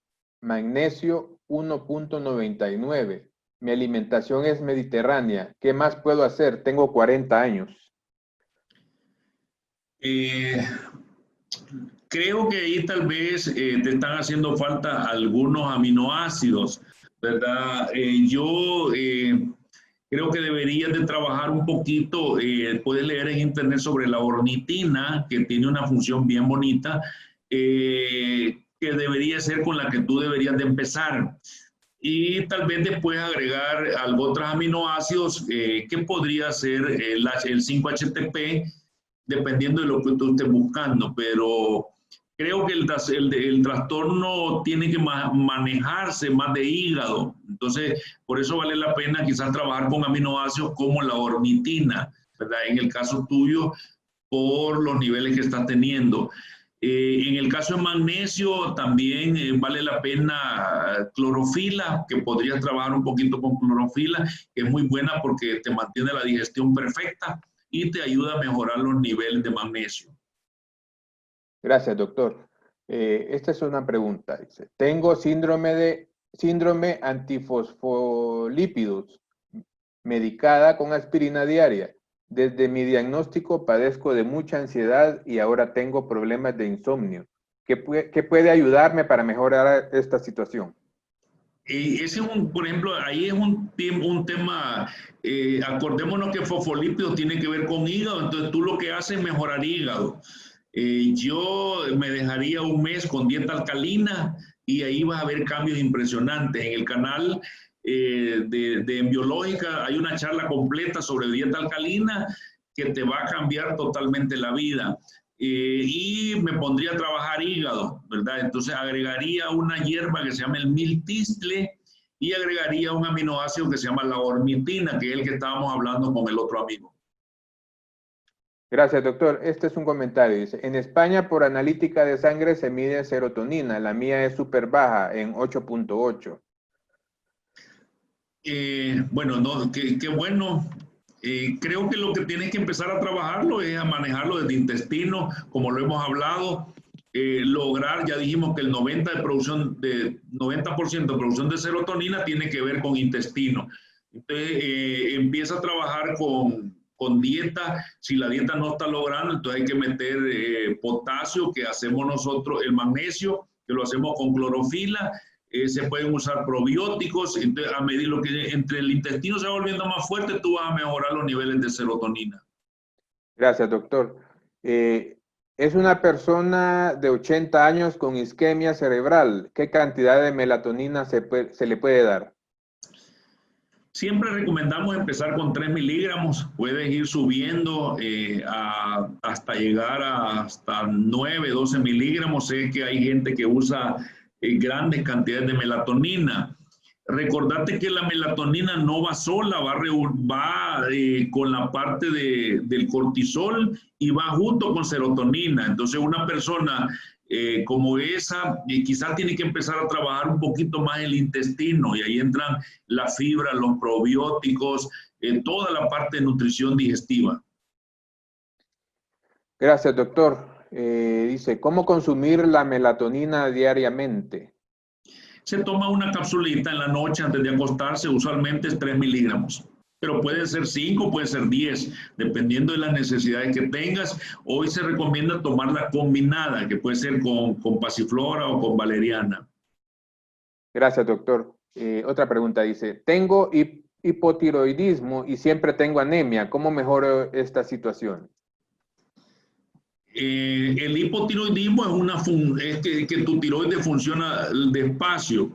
magnesio 1.99. Mi alimentación es mediterránea. ¿Qué más puedo hacer? Tengo 40 años. Creo que ahí tal vez te están haciendo falta algunos aminoácidos, ¿verdad? Yo creo que deberías de trabajar un poquito, puedes leer en internet sobre la ornitina, que tiene una función bien bonita, que debería ser con la que tú deberías de empezar. Y tal vez después agregar otros aminoácidos que podría ser el 5-HTP, dependiendo de lo que tú estés buscando. Pero creo que el trastorno tiene que manejarse más de hígado. Entonces, por eso vale la pena quizás trabajar con aminoácidos como la ornitina, ¿verdad? En el caso tuyo, por los niveles que estás teniendo. En el caso de magnesio también vale la pena clorofila, que podrías trabajar un poquito con clorofila, que es muy buena porque te mantiene la digestión perfecta y te ayuda a mejorar los niveles de magnesio. Gracias, doctor. Esta es una pregunta. Dice, tengo síndrome antifosfolípidos, medicada con aspirina diaria. Desde mi diagnóstico padezco de mucha ansiedad y ahora tengo problemas de insomnio. ¿Qué puede ayudarme para mejorar esta situación? Ese es por ejemplo, ahí es un tema, acordémonos que fosfolípidos tiene que ver con hígado, entonces tú lo que haces es mejorar hígado. Yo me dejaría un mes con dieta alcalina y ahí vas a ver cambios impresionantes. En el canal de Biológica hay una charla completa sobre dieta alcalina que te va a cambiar totalmente la vida. Y me pondría a trabajar hígado, ¿verdad? Entonces agregaría una hierba que se llama el miltistle y agregaría un aminoácido que se llama la ornitina, que es el que estábamos hablando con el otro amigo. Gracias, doctor. Este es un comentario. Dice, en España por analítica de sangre se mide serotonina. La mía es súper baja, en 8.8. Bueno, no, qué bueno. Creo que lo que tienes que empezar a trabajarlo es a manejarlo desde intestino, como lo hemos hablado. Lograr, ya dijimos que el 90% de producción de serotonina tiene que ver con intestino. Entonces, empieza a trabajar con dieta. Si la dieta no está logrando, entonces hay que meter potasio, que hacemos nosotros, el magnesio, que lo hacemos con clorofila. Se pueden usar probióticos. Entonces, a medida lo que entre el intestino se va volviendo más fuerte, tú vas a mejorar los niveles de serotonina. Gracias, doctor. Es una persona de 80 años con isquemia cerebral. ¿Qué cantidad de melatonina se le puede dar? Siempre recomendamos empezar con 3 miligramos. Puedes ir subiendo hasta llegar a hasta 9, 12 miligramos. Sé que hay gente que usa grandes cantidades de melatonina. Recordate que la melatonina no va sola, va con la parte del cortisol y va junto con serotonina. Entonces una persona como esa quizás tiene que empezar a trabajar un poquito más el intestino, y ahí entran la fibra, los probióticos, toda la parte de nutrición digestiva. Gracias, doctor. Dice, ¿cómo consumir la melatonina diariamente? Se toma una capsulita en la noche antes de acostarse, usualmente es 3 miligramos. Pero puede ser 5, puede ser 10, dependiendo de las necesidades que tengas. Hoy se recomienda tomarla combinada, que puede ser con pasiflora o con valeriana. Gracias, doctor. Otra pregunta dice, tengo hipotiroidismo y siempre tengo anemia. ¿Cómo mejoro esta situación? El hipotiroidismo es que tu tiroides funciona despacio.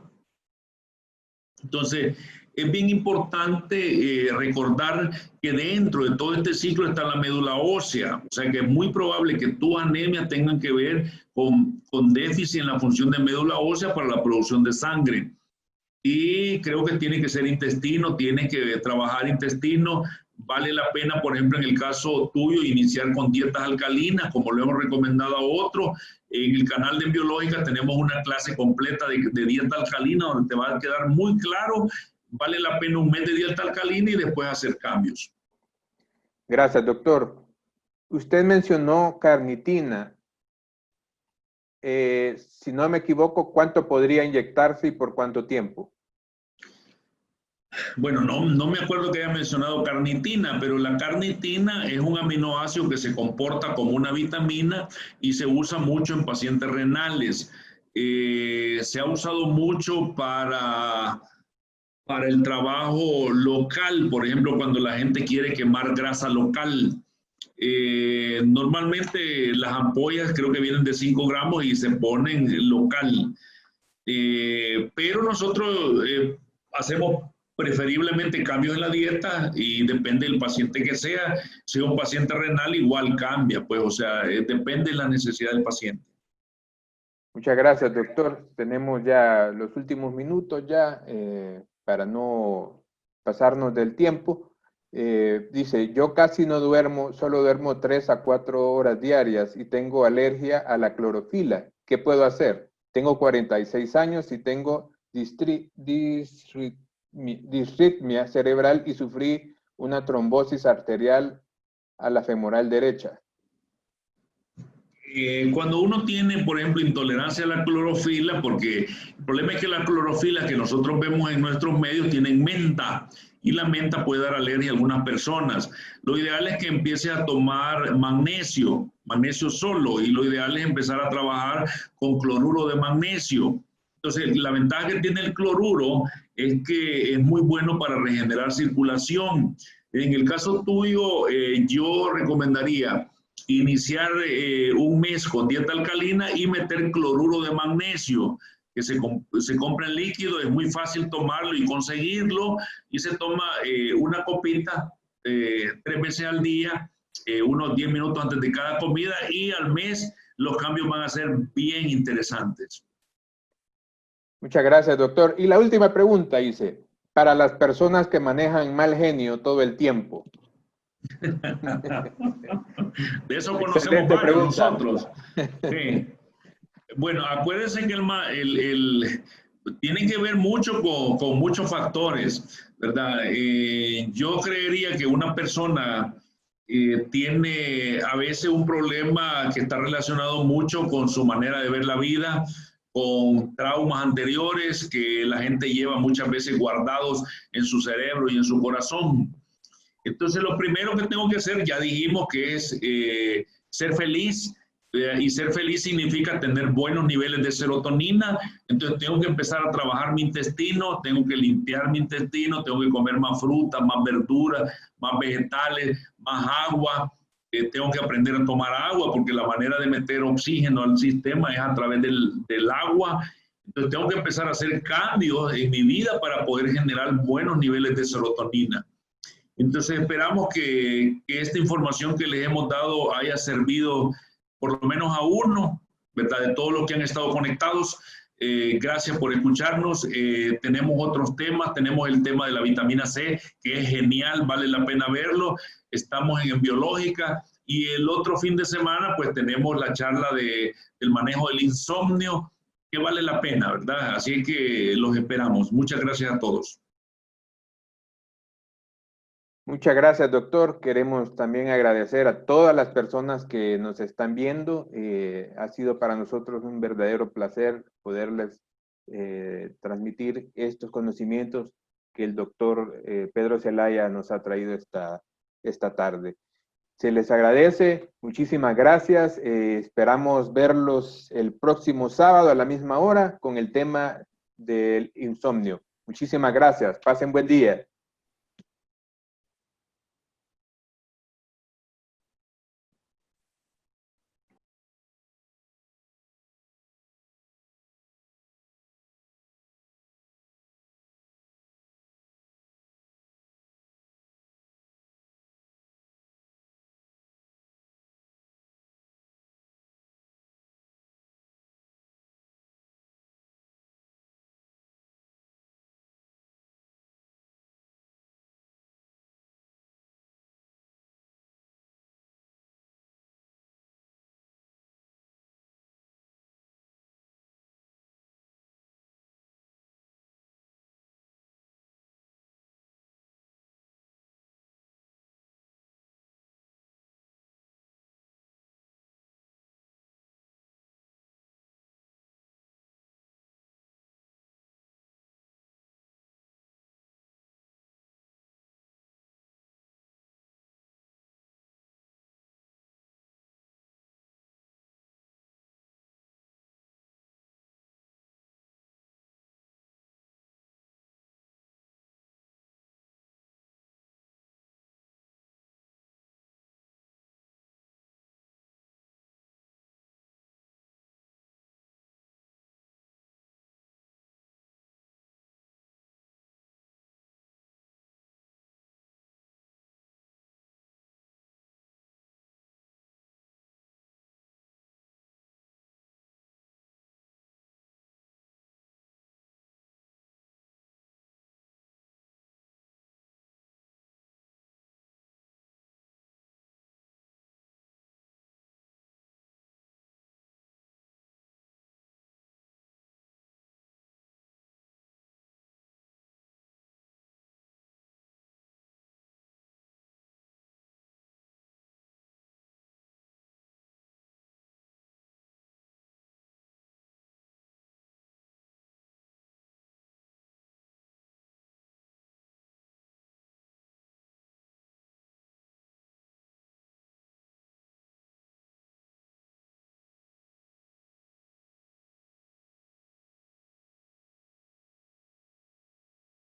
Entonces, es bien importante recordar que dentro de todo este ciclo está la médula ósea. O sea que es muy probable que tu anemia tengan que ver con déficit en la función de médula ósea para la producción de sangre. Y creo que tiene que ser intestino, tiene que trabajar intestino. Vale la pena, por ejemplo, en el caso tuyo, iniciar con dietas alcalinas, como lo hemos recomendado a otros. En el canal de Biológica tenemos una clase completa de dieta alcalina donde te va a quedar muy claro. Vale la pena un mes de dieta alcalina y después hacer cambios. Gracias, doctor. Usted mencionó carnitina. Si no me equivoco, ¿cuánto podría inyectarse y por cuánto tiempo? Bueno, no me acuerdo que haya mencionado carnitina, pero la carnitina es un aminoácido que se comporta como una vitamina y se usa mucho en pacientes renales. Se ha usado mucho para el trabajo local, por ejemplo, cuando la gente quiere quemar grasa local. Normalmente las ampollas creo que vienen de 5 gramos y se ponen local. Pero nosotros hacemos preferiblemente cambios en la dieta y depende del paciente que sea. Si es un paciente renal, igual cambia, pues, o sea, depende de la necesidad del paciente. Muchas gracias, doctor. Tenemos ya los últimos minutos para no pasarnos del tiempo. Dice, yo casi no duermo, solo duermo 3 a 4 horas diarias y tengo alergia a la clorofila. ¿Qué puedo hacer? Tengo 46 años y tengo disritmia cerebral y sufrí una trombosis arterial a la femoral derecha. Cuando uno tiene, por ejemplo, intolerancia a la clorofila, porque el problema es que la clorofila que nosotros vemos en nuestros medios tienen menta, y la menta puede dar alergia a algunas personas. Lo ideal es que empiece a tomar magnesio solo, y lo ideal es empezar a trabajar con cloruro de magnesio. Entonces, la ventaja que tiene el cloruro es que es muy bueno para regenerar circulación. En el caso tuyo, yo recomendaría iniciar un mes con dieta alcalina y meter cloruro de magnesio, que se compra en líquido, es muy fácil tomarlo y conseguirlo, y se toma una copita 3 veces al día, unos 10 minutos antes de cada comida, y al mes los cambios van a ser bien interesantes. Muchas gracias, doctor. Y la última pregunta dice, para las personas que manejan mal genio todo el tiempo. De eso conocemos varios nosotros. Sí. Bueno, acuérdense que tiene que ver mucho con muchos factores, ¿verdad? Yo creería que una persona tiene a veces un problema que está relacionado mucho con su manera de ver la vida, con traumas anteriores que la gente lleva muchas veces guardados en su cerebro y en su corazón. Entonces, lo primero que tengo que hacer, ya dijimos que es ser feliz, y ser feliz significa tener buenos niveles de serotonina. Entonces, tengo que empezar a trabajar mi intestino, tengo que limpiar mi intestino, tengo que comer más fruta, más verduras, más vegetales, más agua. Tengo que aprender a tomar agua, porque la manera de meter oxígeno al sistema es a través del agua. Entonces, tengo que empezar a hacer cambios en mi vida para poder generar buenos niveles de serotonina. Entonces esperamos que esta información que les hemos dado haya servido por lo menos a uno, ¿verdad? De todos los que han estado conectados. Gracias por escucharnos. Tenemos otros temas, tenemos el tema de la vitamina C, que es genial, vale la pena verlo. Estamos en biológica y el otro fin de semana pues tenemos la charla del manejo del insomnio, que vale la pena, ¿verdad? Así que los esperamos. Muchas gracias a todos. Muchas gracias, doctor. Queremos también agradecer a todas las personas que nos están viendo. Ha sido para nosotros un verdadero placer poderles transmitir estos conocimientos que el doctor Pedro Zelaya nos ha traído esta tarde. Se les agradece, muchísimas gracias. Esperamos verlos el próximo sábado a la misma hora con el tema del insomnio. Muchísimas gracias. Pasen buen día.